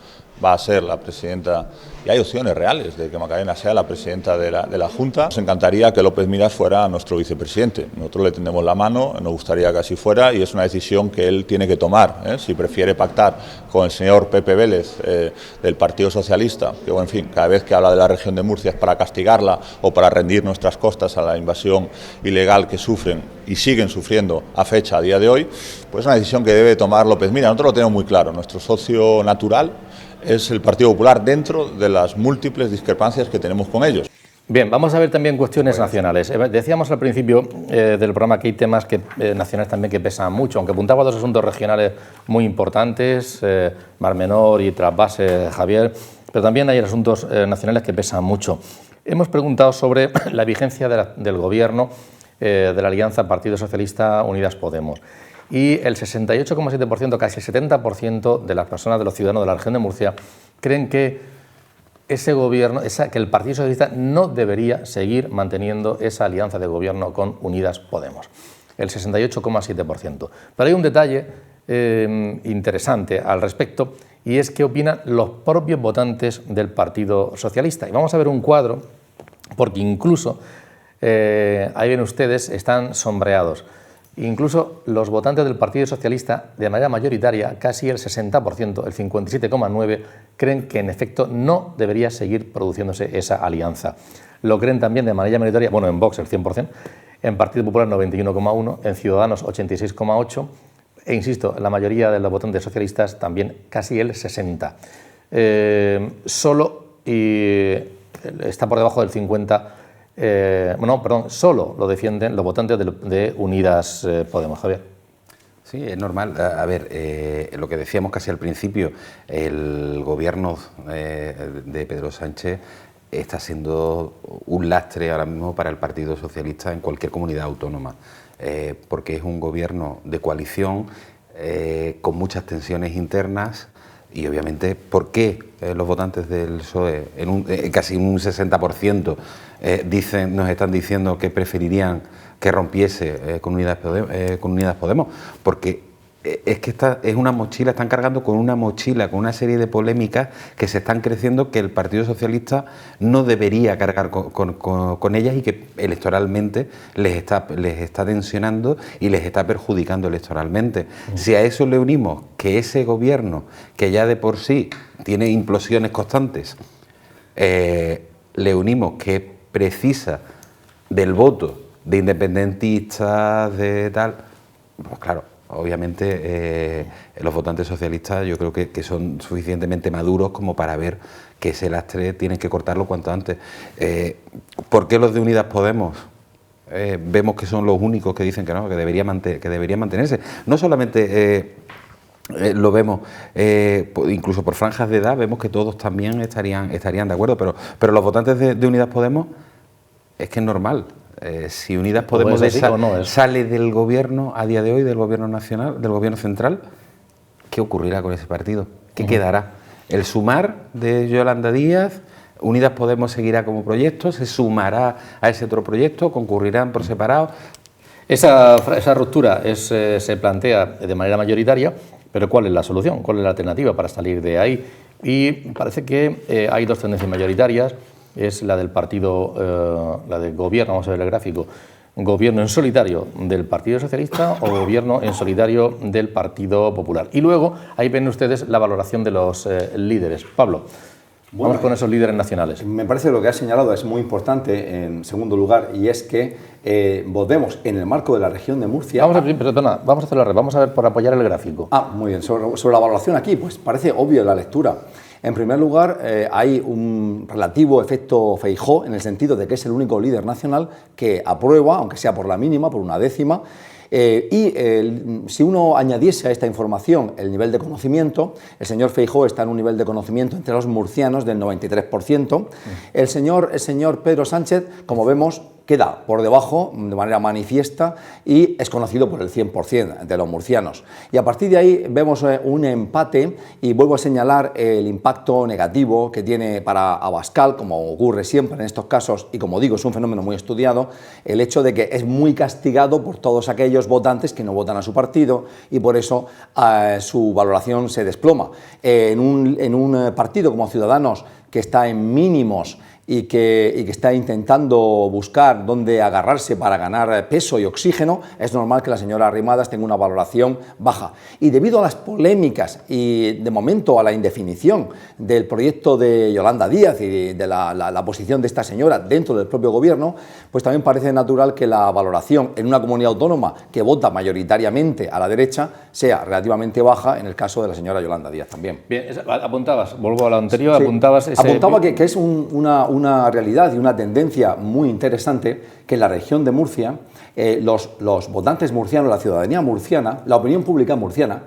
va a ser la presidenta, y hay opciones reales de que Macarena sea la presidenta de la Junta. Nos encantaría que López Miras fuera nuestro vicepresidente. Nosotros le tendemos la mano, nos gustaría que así fuera, y es una decisión que él tiene que tomar, si prefiere pactar con el señor Pepe Vélez del Partido Socialista, que en fin, cada vez que habla de la región de Murcia es para castigarla o para rendir nuestras costas a la invasión ilegal que sufren y siguen sufriendo a fecha, a día de hoy, pues es una decisión que debe tomar López Miras. Nosotros lo tenemos muy claro, nuestro socio natural es el Partido Popular dentro de las múltiples discrepancias que tenemos con ellos. Bien, vamos a ver también cuestiones nacionales. Decíamos al principio del programa que hay temas nacionales también que pesan mucho, aunque apuntaba a 2 asuntos regionales muy importantes, Mar Menor y Trasvase, Javier, pero también hay asuntos nacionales que pesan mucho. Hemos preguntado sobre la vigencia del gobierno de la alianza Partido Socialista Unidas Podemos. Y el 68,7%, casi el 70% de las personas, de los ciudadanos de la región de Murcia, creen que ese gobierno, que el Partido Socialista no debería seguir manteniendo esa alianza de gobierno con Unidas Podemos. El 68,7%. Pero hay un detalle interesante al respecto, y es qué opinan los propios votantes del Partido Socialista. Y vamos a ver un cuadro, porque incluso, ahí ven ustedes, están sombreados. Incluso los votantes del Partido Socialista, de manera mayoritaria, casi el 60%, el 57,9%, creen que en efecto no debería seguir produciéndose esa alianza. Lo creen también de manera mayoritaria, bueno, en Vox el 100%, en Partido Popular 91,1%, en Ciudadanos 86,8%, e insisto, la mayoría de los votantes socialistas también, casi el 60%. Solo está por debajo del 50%. Solo lo defienden los votantes de Unidas Podemos. Javier. Sí, es normal. A ver, lo que decíamos casi al principio, el gobierno de Pedro Sánchez está siendo un lastre ahora mismo para el Partido Socialista en cualquier comunidad autónoma, porque es un gobierno de coalición con muchas tensiones internas. Y obviamente, ¿por qué los votantes del PSOE, casi un 60%, nos están diciendo que preferirían que rompiese con Unidas Podemos? Porque es que es una mochila, están cargando con una mochila, con una serie de polémicas que se están creciendo, que el Partido Socialista no debería cargar con ellas y que electoralmente les está tensionando y les está perjudicando electoralmente. Si a eso le unimos que ese gobierno, que ya de por sí tiene implosiones constantes, le unimos que precisa del voto de independentistas, de tal, pues claro, obviamente los votantes socialistas yo creo que son suficientemente maduros como para ver que ese lastre tienen que cortarlo cuanto antes. ¿Por qué los de Unidas Podemos vemos que son los únicos que dicen que no, que deberían mantenerse? No solamente lo vemos, incluso por franjas de edad vemos que todos también estarían de acuerdo, pero los votantes de Unidas Podemos es que es normal. Si Unidas Podemos sale del gobierno a día de hoy, del gobierno nacional, del gobierno central, ¿qué ocurrirá con ese partido? ¿Qué quedará? El sumar de Yolanda Díaz, Unidas Podemos seguirá como proyecto, se sumará a ese otro proyecto, concurrirán por separado. Esa ruptura se plantea de manera mayoritaria, pero ¿cuál es la solución? ¿Cuál es la alternativa para salir de ahí? Y parece que hay dos tendencias mayoritarias. Es la del partido, la del gobierno, vamos a ver el gráfico, gobierno en solitario del Partido Socialista o gobierno en solitario del Partido Popular. Y luego ahí ven ustedes la valoración de los líderes. Pablo, vamos con esos líderes nacionales. Me parece que lo que has señalado es muy importante, en segundo lugar, y es que volvemos en el marco de la región de Murcia. Vamos a hacerlo al revés, vamos a ver por apoyar el gráfico. Muy bien, sobre la valoración aquí, pues parece obvio la lectura. En primer lugar, hay un relativo efecto Feijóo, en el sentido de que es el único líder nacional que aprueba, aunque sea por la mínima, por una décima. Si uno añadiese a esta información el nivel de conocimiento, el señor Feijóo está en un nivel de conocimiento entre los murcianos del 93%. El señor Pedro Sánchez, como vemos, queda por debajo de manera manifiesta y es conocido por el 100% de los murcianos. Y a partir de ahí vemos un empate y vuelvo a señalar el impacto negativo que tiene para Abascal, como ocurre siempre en estos casos, y como digo, es un fenómeno muy estudiado, el hecho de que es muy castigado por todos aquellos votantes que no votan a su partido y por eso su valoración se desploma. En un partido como Ciudadanos, que está en mínimos y que está intentando buscar dónde agarrarse para ganar peso y oxígeno, es normal que la señora Arrimadas tenga una valoración baja. Y debido a las polémicas y, de momento, a la indefinición del proyecto de Yolanda Díaz y de la posición de esta señora dentro del propio gobierno, pues también parece natural que la valoración en una comunidad autónoma que vota mayoritariamente a la derecha sea relativamente baja en el caso de la señora Yolanda Díaz también. Bien, apuntabas, vuelvo a lo anterior, sí, apuntabas... Apuntaba que es una realidad y una tendencia muy interesante que en la región de Murcia los votantes murcianos, la ciudadanía murciana, la opinión pública murciana,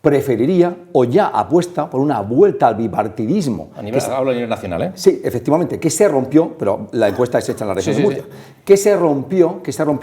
preferiría o ya apuesta por una vuelta al bipartidismo. Hablo a nivel nacional, ¿eh? Sí, efectivamente, que se rompió, pero la encuesta es hecha en la región de Murcia, que se rompió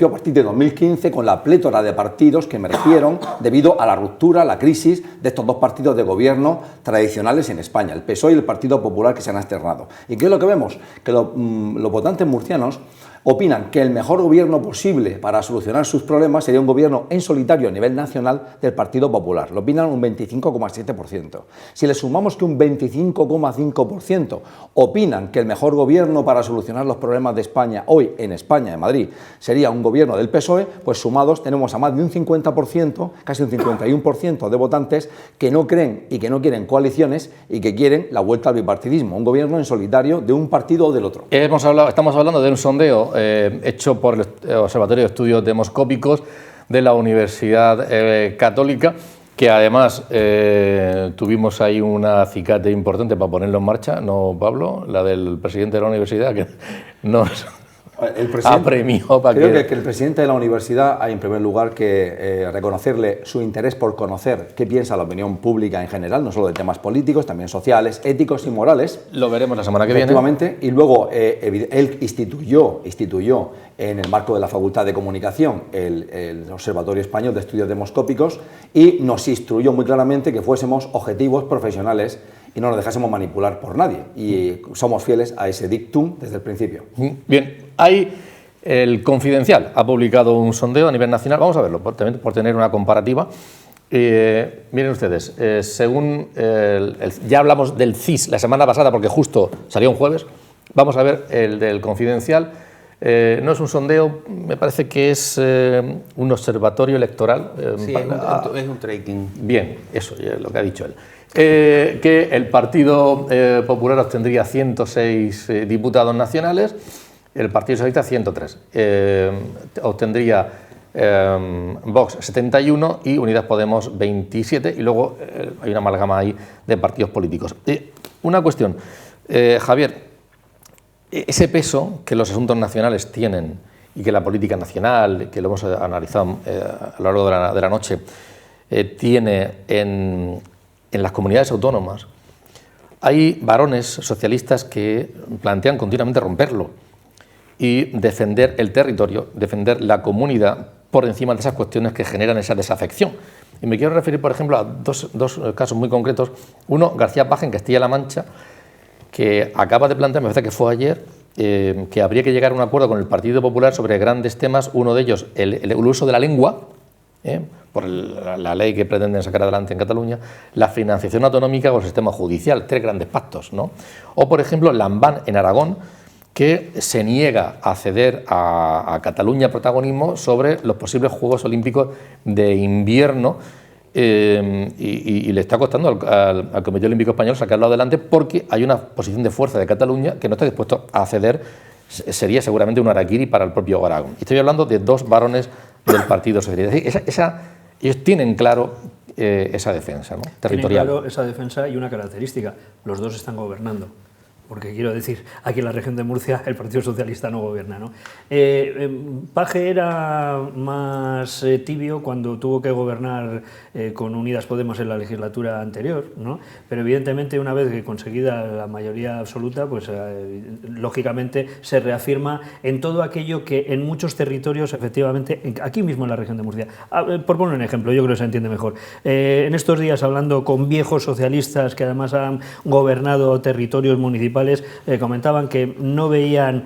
a partir de 2015 con la plétora de partidos que emergieron debido a la ruptura, la crisis de estos dos partidos de gobierno tradicionales en España, el PSOE y el Partido Popular, que se han externado. ¿Y qué es lo que vemos? Que los votantes murcianos opinan que el mejor gobierno posible para solucionar sus problemas sería un gobierno en solitario a nivel nacional del Partido Popular. Lo opinan un 25,7%. Si le sumamos que un 25,5% opinan que el mejor gobierno para solucionar los problemas de España hoy en España, en Madrid, sería un gobierno del PSOE, pues sumados tenemos a más de un 50%, casi un 51% de votantes que no creen y que no quieren coaliciones y que quieren la vuelta al bipartidismo, un gobierno en solitario de un partido o del otro. Estamos hablando de un sondeo hecho por el Observatorio de Estudios Demoscópicos de la Universidad Católica, que además tuvimos ahí un acicate importante para ponerlo en marcha, ¿no, Pablo? La del presidente de la universidad, que nos apremió para creo que el presidente de la universidad hay en primer lugar que reconocerle su interés por conocer qué piensa la opinión pública en general, no solo de temas políticos, también sociales, éticos y morales. Lo veremos la semana que viene. Efectivamente, y luego él instituyó en el marco de la Facultad de Comunicación el Observatorio Español de Estudios Demoscópicos y nos instruyó muy claramente que fuésemos objetivos, profesionales y no nos dejásemos manipular por nadie. Y somos fieles a ese dictum desde el principio. Bien, hay el Confidencial, ha publicado un sondeo a nivel nacional, vamos a verlo, por tener una comparativa. Miren ustedes, según ya hablamos del CIS la semana pasada, porque justo salió un jueves, vamos a ver el del Confidencial. No es un sondeo, me parece que es un observatorio electoral. Sí, es un tracking. Bien, eso es lo que ha dicho él. Que el Partido Popular obtendría 106 diputados nacionales, el Partido Socialista 103. Obtendría Vox 71 y Unidas Podemos 27, y luego hay una amalgama ahí de partidos políticos. Una cuestión, Javier. Ese peso que los asuntos nacionales tienen y que la política nacional, que lo hemos analizado a lo largo de la noche, tiene en las comunidades autónomas, hay varones socialistas que plantean continuamente romperlo y defender el territorio, defender la comunidad por encima de esas cuestiones que generan esa desafección. Y me quiero referir, por ejemplo, a dos casos muy concretos. Uno, García Page, en Castilla-La Mancha, que acaba de plantear, me parece que fue ayer, que habría que llegar a un acuerdo con el Partido Popular sobre grandes temas, uno de ellos el uso de la lengua, por la ley que pretenden sacar adelante en Cataluña, la financiación autonómica o el sistema judicial, 3 grandes pactos, ¿no? O, por ejemplo, Lambán, en Aragón, que se niega a ceder a Cataluña protagonismo sobre los posibles Juegos Olímpicos de invierno, y le está costando al Comité Olímpico Español sacarlo adelante porque hay una posición de fuerza de Cataluña que no está dispuesto a ceder. Sería seguramente un harakiri para el propio Aragón. Estoy hablando de 2 varones del Partido Socialista. Ellos tienen claro esa defensa, ¿no?, territorial. Tienen claro esa defensa y una característica: los 2 están gobernando. Porque quiero decir, aquí en la región de Murcia el Partido Socialista no gobierna, ¿no? Page era más tibio cuando tuvo que gobernar con Unidas Podemos en la legislatura anterior, ¿no? Pero evidentemente una vez que conseguida la mayoría absoluta, pues lógicamente se reafirma en todo aquello que en muchos territorios, efectivamente, aquí mismo en la región de Murcia. Por poner un ejemplo, yo creo que se entiende mejor. En estos días, hablando con viejos socialistas que además han gobernado territorios municipales, comentaban que no veían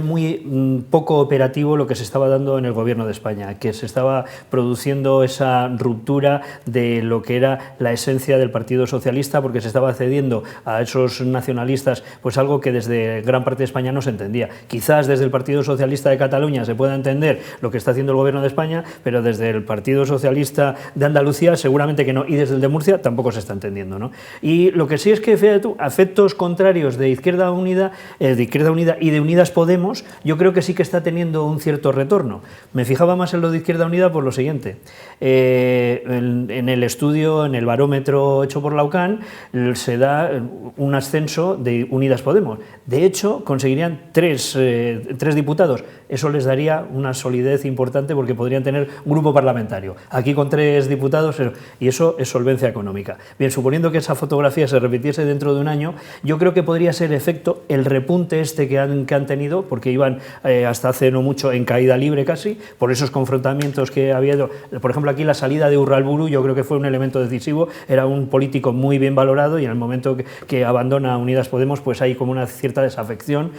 muy poco operativo lo que se estaba dando en el gobierno de España, que se estaba produciendo esa ruptura de lo que era la esencia del Partido Socialista, porque se estaba cediendo a esos nacionalistas pues algo que desde gran parte de España no se entendía. Quizás desde el Partido Socialista de Cataluña se pueda entender lo que está haciendo el gobierno de España, pero desde el Partido Socialista de Andalucía seguramente que no, y desde el de Murcia tampoco se está entendiendo, ¿no? Y lo que sí es que, fíjate tú, afectos contrarios de Izquierda Unida y de Unidas Podemos, yo creo que sí que está teniendo un cierto retorno. Me fijaba más en lo de Izquierda Unida por lo siguiente. En el estudio, en el barómetro hecho por la UCAN, se da un ascenso de Unidas Podemos. De hecho, conseguirían 3 diputados. Eso les daría una solidez importante porque podrían tener un grupo parlamentario. Aquí con 3 diputados, y eso es solvencia económica. Bien, suponiendo que esa fotografía se repitiese dentro de un año, yo creo que podría ser efecto el repunte que han tenido, porque iban hasta hace no mucho en caída libre casi, por esos confrontamientos que había habido. Por ejemplo, aquí la salida de Urralburu yo creo que fue un elemento decisivo, era un político muy bien valorado y en el momento que abandona Unidas Podemos pues hay como una cierta desafección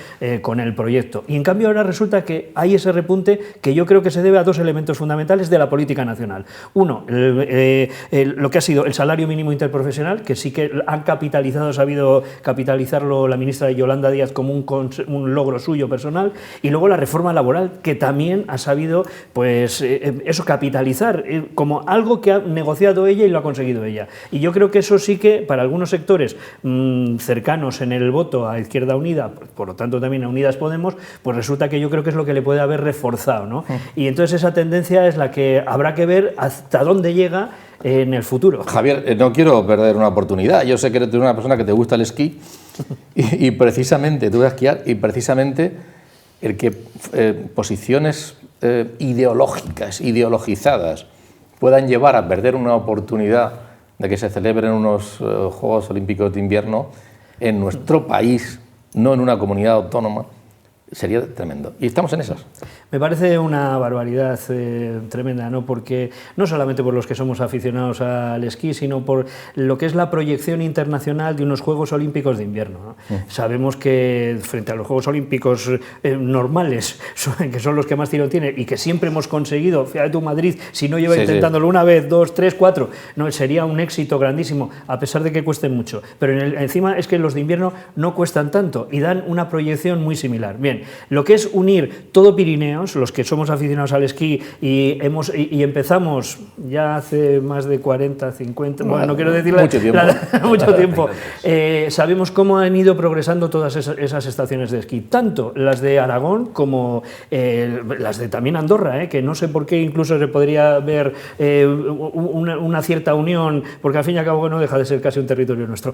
con el proyecto. Y en cambio ahora resulta que hay ese repunte que yo creo que se debe a 2 elementos fundamentales de la política nacional. Uno, lo que ha sido el salario mínimo interprofesional, que sí que han sabido capitalizar capitalizarlo la ministra Yolanda Díaz como un logro suyo personal, y luego la reforma laboral, que también ha sabido pues eso, capitalizar como algo que ha negociado ella y lo ha conseguido ella. Y yo creo que eso sí que para algunos sectores cercanos en el voto a Izquierda Unida, por lo tanto también a Unidas Podemos, pues resulta que yo creo que es lo que le puede haber reforzado, ¿no? Y entonces esa tendencia es la que habrá que ver hasta dónde llega en el futuro. Javier, no quiero perder una oportunidad. Yo sé que eres una persona que te gusta el esquí y precisamente, tú vas a esquiar, y precisamente el que posiciones ideológicas, ideologizadas, puedan llevar a perder una oportunidad de que se celebren unos Juegos Olímpicos de Invierno en nuestro país, no en una comunidad autónoma, sería tremendo. Y estamos en esas. Me parece una barbaridad tremenda, ¿no? Porque no solamente por los que somos aficionados al esquí, sino por lo que es la proyección internacional de unos Juegos Olímpicos de Invierno, ¿no? Sabemos que frente a los Juegos Olímpicos normales, que son los que más tirón tienen y que siempre hemos conseguido, fíjate tú, Madrid, si no lleva intentándolo una vez, 2, 3, 4, no, sería un éxito grandísimo, a pesar de que cuesten mucho. Pero encima es que los de invierno no cuestan tanto y dan una proyección muy similar. Bien, lo que es unir todo Pirineos, los que somos aficionados al esquí y empezamos ya hace más de 40, 50, bueno, no quiero decir mucho tiempo, sabemos cómo han ido progresando todas esas estaciones de esquí, tanto las de Aragón como las de también Andorra, que no sé por qué incluso se podría ver una cierta unión, porque al fin y al cabo no deja de ser casi un territorio nuestro,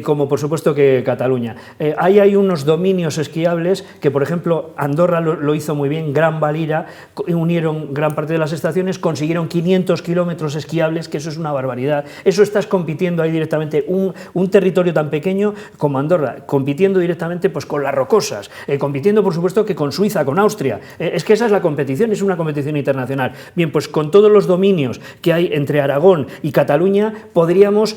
como por supuesto que Cataluña. Ahí hay unos dominios esquiables que, por ejemplo, Andorra lo hizo muy bien, Gran Valira, unieron gran parte de las estaciones, consiguieron 500 kilómetros esquiables, que eso es una barbaridad. Eso estás compitiendo ahí directamente, un territorio tan pequeño como Andorra, compitiendo directamente pues con las rocosas, compitiendo por supuesto que con Suiza, con Austria. Es que esa es la competición, es una competición internacional. Bien, pues con todos los dominios que hay entre Aragón y Cataluña, podríamos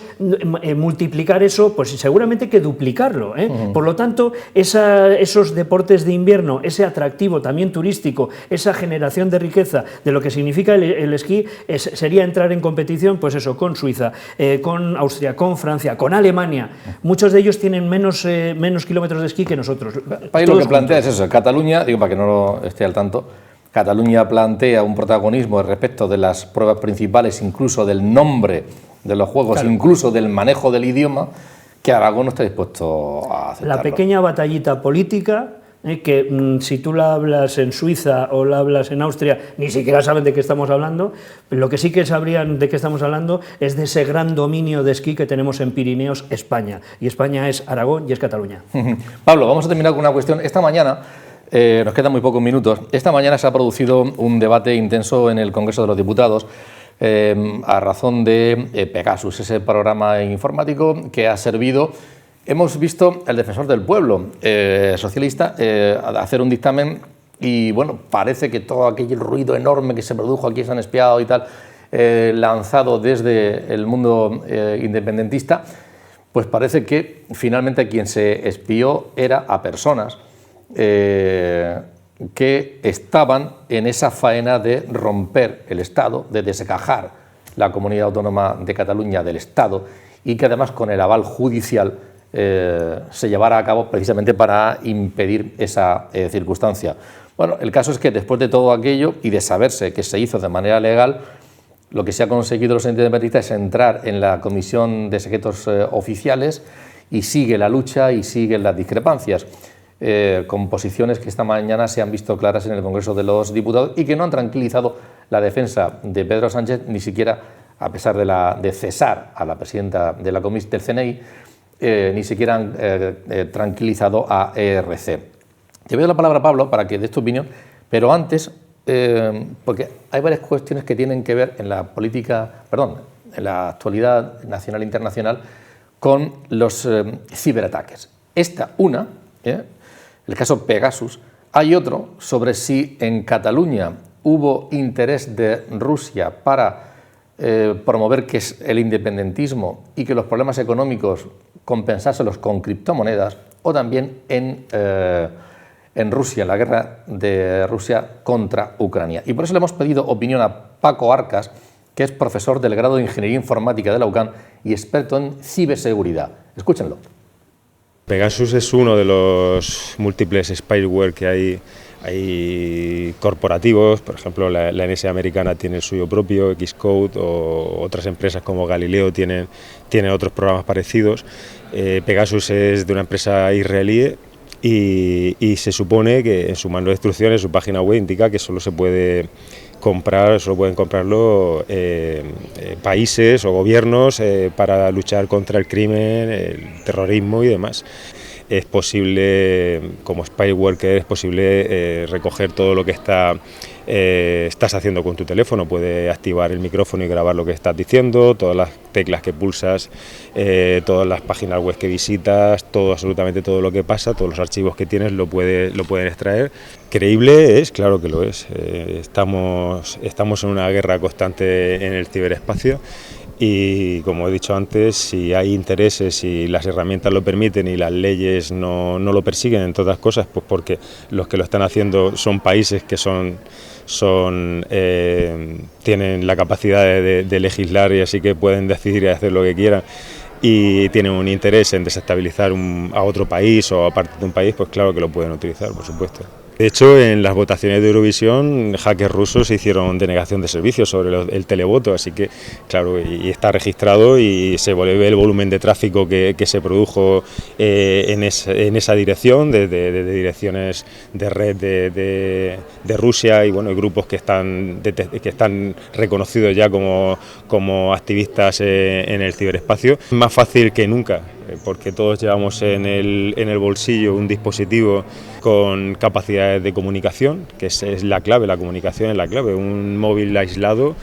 multiplicar eso, pues seguramente que duplicarlo. Por lo tanto, esos deportes de invierno, ese atractivo también turístico, esa generación de riqueza de lo que significa el esquí, sería entrar en competición, pues eso, con Suiza, con Austria, con Francia, con Alemania. Muchos de ellos tienen menos kilómetros de esquí que nosotros. Ahí lo que plantea es eso. Cataluña, digo para que no esté al tanto, Cataluña plantea un protagonismo respecto de las pruebas principales, incluso del nombre de los juegos, claro, incluso del manejo del idioma, que Aragón no está dispuesto a aceptarlo. La pequeña batallita política, que si tú la hablas en Suiza o la hablas en Austria, ni siquiera saben de qué estamos hablando. Lo que sí que sabrían de qué estamos hablando es de ese gran dominio de esquí que tenemos en Pirineos, España. Y España es Aragón y es Cataluña. Pablo, vamos a terminar con una cuestión. Esta mañana, nos quedan muy pocos minutos, esta mañana se ha producido un debate intenso en el Congreso de los Diputados a razón de Pegasus, ese programa informático que ha servido. Hemos visto al defensor del pueblo socialista hacer un dictamen y bueno, parece que todo aquel ruido enorme que se produjo aquí, se han espiado y tal, lanzado desde el mundo independentista, pues parece que finalmente quien se espió era a personas que estaban en esa faena de romper el Estado, de desencajar la Comunidad Autónoma de Cataluña del Estado y que además con el aval judicial se llevara a cabo precisamente para impedir esa circunstancia. Bueno, el caso es que después de todo aquello y de saberse que se hizo de manera legal, lo que se ha conseguido los independentistas es entrar en la Comisión de Secretos Oficiales y sigue la lucha y siguen las discrepancias, con posiciones que esta mañana se han visto claras en el Congreso de los Diputados y que no han tranquilizado la defensa de Pedro Sánchez, ni siquiera a pesar de cesar a la presidenta de la Comisión del CNI, ni siquiera han tranquilizado a ERC. Te doy la palabra, Pablo, para que des tu opinión, pero antes, porque hay varias cuestiones que tienen que ver en la política, en la actualidad nacional e internacional, con los ciberataques. El caso Pegasus. Hay otro sobre si en Cataluña hubo interés de Rusia para promover que es el independentismo y que los problemas económicos compensárselos con criptomonedas, o también en Rusia, en la guerra de Rusia contra Ucrania. Y por eso le hemos pedido opinión a Paco Arcas, que es profesor del grado de Ingeniería Informática de la UCAM y experto en ciberseguridad. Escúchenlo. Pegasus es uno de los múltiples spyware que hay corporativos. Por ejemplo, la NSA americana tiene el suyo propio, Xcode, o otras empresas como Galileo tienen otros programas parecidos. Pegasus es de una empresa israelí y se supone que en su manual de instrucciones, su página web indica que solo pueden comprarlo países o gobiernos para luchar contra el crimen, el terrorismo y demás. Es posible, como spyware que es posible recoger todo lo que estás haciendo con tu teléfono. Puede activar el micrófono y grabar lo que estás diciendo, todas las teclas que pulsas, todas las páginas web que visitas, absolutamente todo lo que pasa, todos los archivos que tienes lo pueden extraer. ¿Creíble es? Claro que lo es. Estamos en una guerra constante en el ciberespacio. Y como he dicho antes, si hay intereses y las herramientas lo permiten y las leyes no lo persiguen, entre otras cosas, pues porque los que lo están haciendo son países que tienen la capacidad de legislar y así que pueden decidir y hacer lo que quieran, y tienen un interés en desestabilizar a otro país o a parte de un país, pues claro que lo pueden utilizar, por supuesto. De hecho, en las votaciones de Eurovisión, hackers rusos hizieron denegación de servicios sobre el televoto, así que, claro, y está registrado y se ve el volumen de tráfico que se produjo en esa dirección, de direcciones de red de Rusia, y bueno, hay grupos que están reconocidos ya como activistas en el ciberespacio. Es más fácil que nunca, porque todos llevamos en el bolsillo un dispositivo con capacidades de comunicación, que es la clave, la comunicación es la clave. Un móvil aislado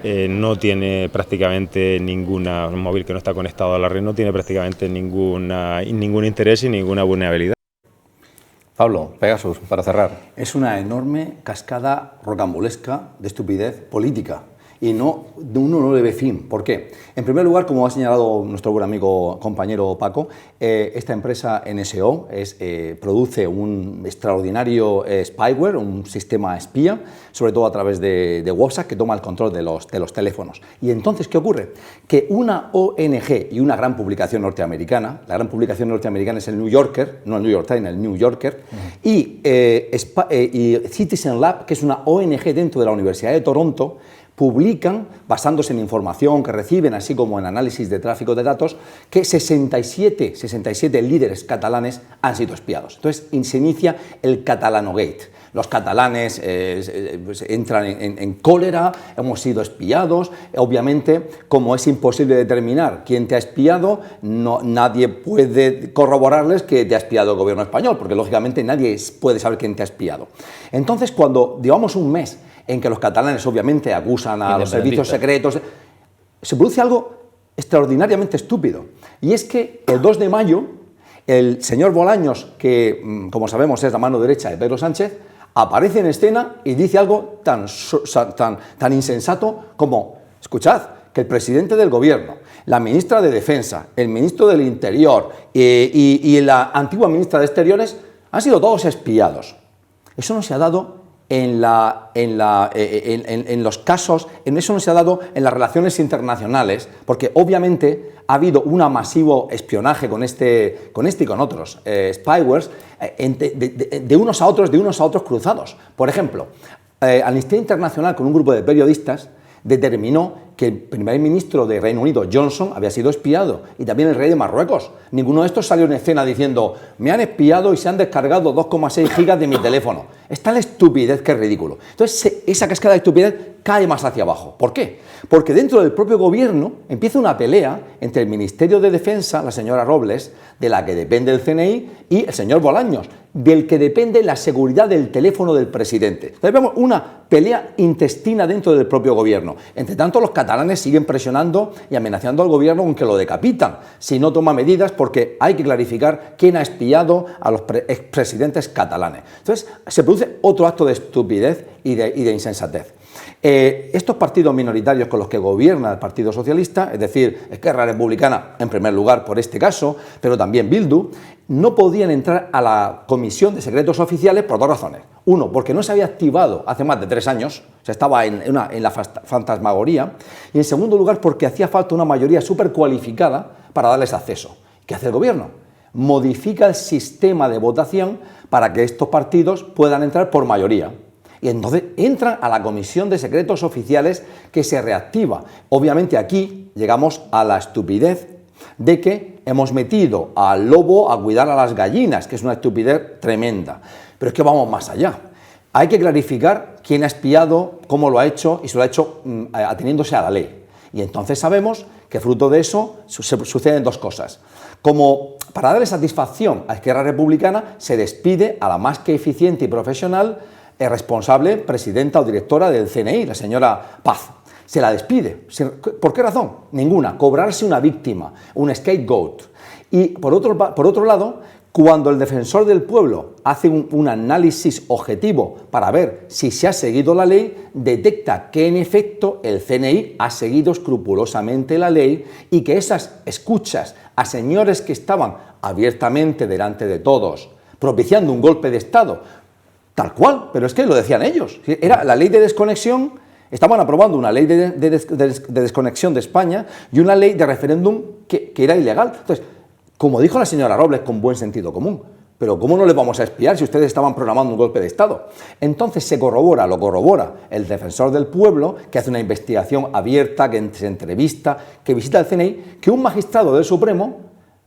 no tiene prácticamente un móvil que no está conectado a la red no tiene prácticamente ningún interés y ninguna vulnerabilidad. Pablo, Pegasus, para cerrar. Es una enorme cascada rocambolesca de estupidez política. Y uno no le ve fin. ¿Por qué? En primer lugar, como ha señalado nuestro buen amigo compañero Paco, esta empresa NSO produce un extraordinario spyware, un sistema espía, sobre todo a través de WhatsApp, que toma el control de los teléfonos. Y entonces, ¿qué ocurre? Que una ONG y una gran publicación norteamericana, la gran publicación norteamericana es el New Yorker, no el New York Times, el New Yorker, y Citizen Lab, que es una ONG dentro de la Universidad de Toronto, publican, basándose en información que reciben, así como en análisis de tráfico de datos, que 67 líderes catalanes han sido espiados. Entonces se inicia el Catalanogate. Los catalanes entran en cólera, hemos sido espiados. Obviamente, como es imposible determinar quién te ha espiado, nadie puede corroborarles que te ha espiado el gobierno español, porque lógicamente nadie puede saber quién te ha espiado. Entonces, cuando llevamos un mes en que los catalanes obviamente acusan a los servicios secretos, se produce algo extraordinariamente estúpido. Y es que el 2 de mayo, el señor Bolaños, que como sabemos es la mano derecha de Pedro Sánchez, aparece en escena y dice algo tan insensato como: escuchad, que el presidente del gobierno, la ministra de Defensa, el ministro del Interior y la antigua ministra de Exteriores han sido todos espiados. Eso no se ha dado en los casos, eso no se ha dado en las relaciones internacionales, porque obviamente ha habido un masivo espionaje con este y con otros spywares de unos a otros cruzados. Por ejemplo, Amnistía Internacional, con un grupo de periodistas, determinó que el primer ministro de Reino Unido, Johnson, había sido espiado, y también el rey de Marruecos. Ninguno de estos salió en escena diciendo: me han espiado y se han descargado 2,6 gigas de mi teléfono. Es tal estupidez que es ridículo. Entonces, esa cascada de estupidez cae más hacia abajo. ¿Por qué? Porque dentro del propio gobierno empieza una pelea entre el Ministerio de Defensa, la señora Robles, de la que depende el CNI, y el señor Bolaños, del que depende la seguridad del teléfono del presidente. Entonces vemos una pelea intestina dentro del propio gobierno. Entre tanto, los catalanes siguen presionando y amenazando al gobierno con que lo decapitan si no toma medidas, porque hay que clarificar quién ha espiado a los expresidentes catalanes. Entonces se produce otro acto de estupidez y de insensatez. Estos partidos minoritarios con los que gobierna el Partido Socialista, es decir, Esquerra Republicana en primer lugar por este caso, pero también Bildu, no podían entrar a la Comisión de Secretos Oficiales por dos razones. Uno, porque no se había activado hace más de 3 años, se estaba en la fantasmagoría, y en segundo lugar porque hacía falta una mayoría súper cualificada para darles acceso. ¿Qué hace el gobierno? modifica el sistema de votación para que estos partidos puedan entrar por mayoría. Y entonces entran a la Comisión de Secretos Oficiales, que se reactiva. Obviamente aquí llegamos a la estupidez de que hemos metido al lobo a cuidar a las gallinas, que es una estupidez tremenda. Pero es que vamos más allá. Hay que clarificar quién ha espiado, cómo lo ha hecho, y se lo ha hecho ateniéndose a la ley. Y entonces sabemos que fruto de eso suceden dos cosas. Como para darle satisfacción a Esquerra Republicana, se despide a la más que eficiente y profesional responsable, presidenta o directora del CNI, la señora Paz. Se la despide. ¿Por qué razón? Ninguna. Cobrarse una víctima, un scapegoat. Y por otro lado, cuando el defensor del pueblo hace un análisis objetivo para ver si se ha seguido la ley, detecta que en efecto el CNI ha seguido escrupulosamente la ley y que esas escuchas a señores que estaban abiertamente delante de todos, propiciando un golpe de Estado, tal cual, pero es que lo decían ellos. Era la ley de desconexión, estaban aprobando una ley de desconexión de España y una ley de referéndum que era ilegal. Entonces, como dijo la señora Robles, con buen sentido común, pero ¿cómo no les vamos a espiar si ustedes estaban programando un golpe de Estado? Entonces lo corrobora el defensor del pueblo, que hace una investigación abierta, que se entrevista, que visita el CNI, que un magistrado del Supremo,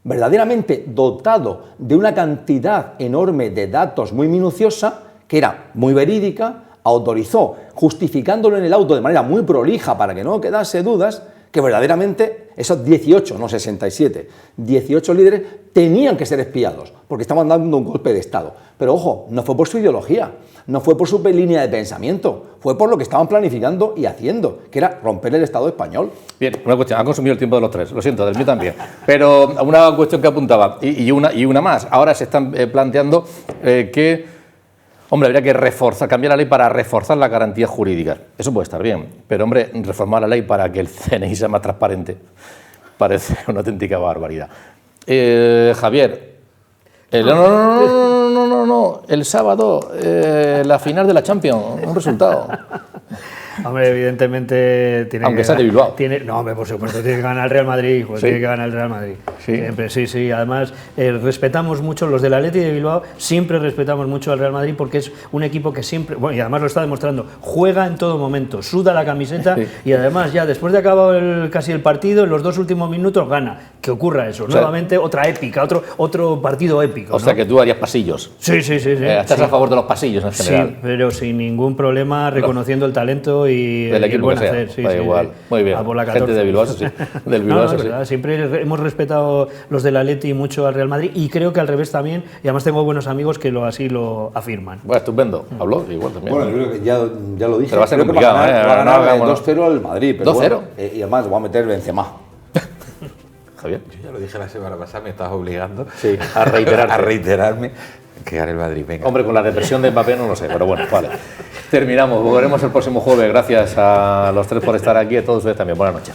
verdaderamente dotado de una cantidad enorme de datos muy minuciosa, que era muy verídica, autorizó, justificándolo en el auto de manera muy prolija para que no quedase dudas, que verdaderamente esos 18, no 67, 18 líderes tenían que ser espiados, porque estaban dando un golpe de Estado. Pero ojo, no fue por su ideología, no fue por su línea de pensamiento, fue por lo que estaban planificando y haciendo, que era romper el Estado español. Bien, una cuestión, ha consumido el tiempo de los tres, lo siento, del mío también. Pero una cuestión que apuntaba, y una más, ahora se están planteando que... Hombre, habría que cambiar la ley para reforzar las garantías jurídicas. Eso puede estar bien, pero hombre, reformar la ley para que el CNI sea más transparente parece una auténtica barbaridad. Javier, no, el sábado, la final de la Champions, un resultado. Hombre, evidentemente tiene aunque sea de Bilbao. No, hombre, por supuesto, tiene que ganar el Real Madrid. Pues sí. Tiene que ganar el Real Madrid. Sí. Siempre, sí. Además, respetamos mucho, los del Athletic de Bilbao, siempre respetamos mucho al Real Madrid porque es un equipo que siempre, bueno, y además lo está demostrando, juega en todo momento, suda la camiseta y además ya después de acabado casi el partido, en los 2 últimos minutos gana. Que ocurra eso. O sea, nuevamente otra épica, otro partido épico. O sea, que tú harías pasillos. Sí. Estás a favor de los pasillos en general. Sí, pero sin ningún problema, reconociendo el talento y del equipo el buen que sea. hacer. Sí, igual. Muy bien. Gente de Bilbao, sí. Del Bilbao, sí. Verdad, siempre hemos respetado los del Atleti mucho al Real Madrid y creo que al revés también, y además tengo buenos amigos que así lo afirman. Bueno, estupendo. Habló igual también. Bueno, yo creo que ya lo dije. Pero va a ser complicado, va a ganar 2-0 el Madrid. 2-0. Bueno, y además va a meter Benzema. Javier. Yo ya lo dije la semana pasada, me estás obligando a reiterarme que gane el Madrid. Venga. Hombre, con la depresión de Mbappé no lo sé, pero bueno, vale. Terminamos. Volveremos el próximo jueves. Gracias a los tres por estar aquí, a todos ustedes también. Buenas noches.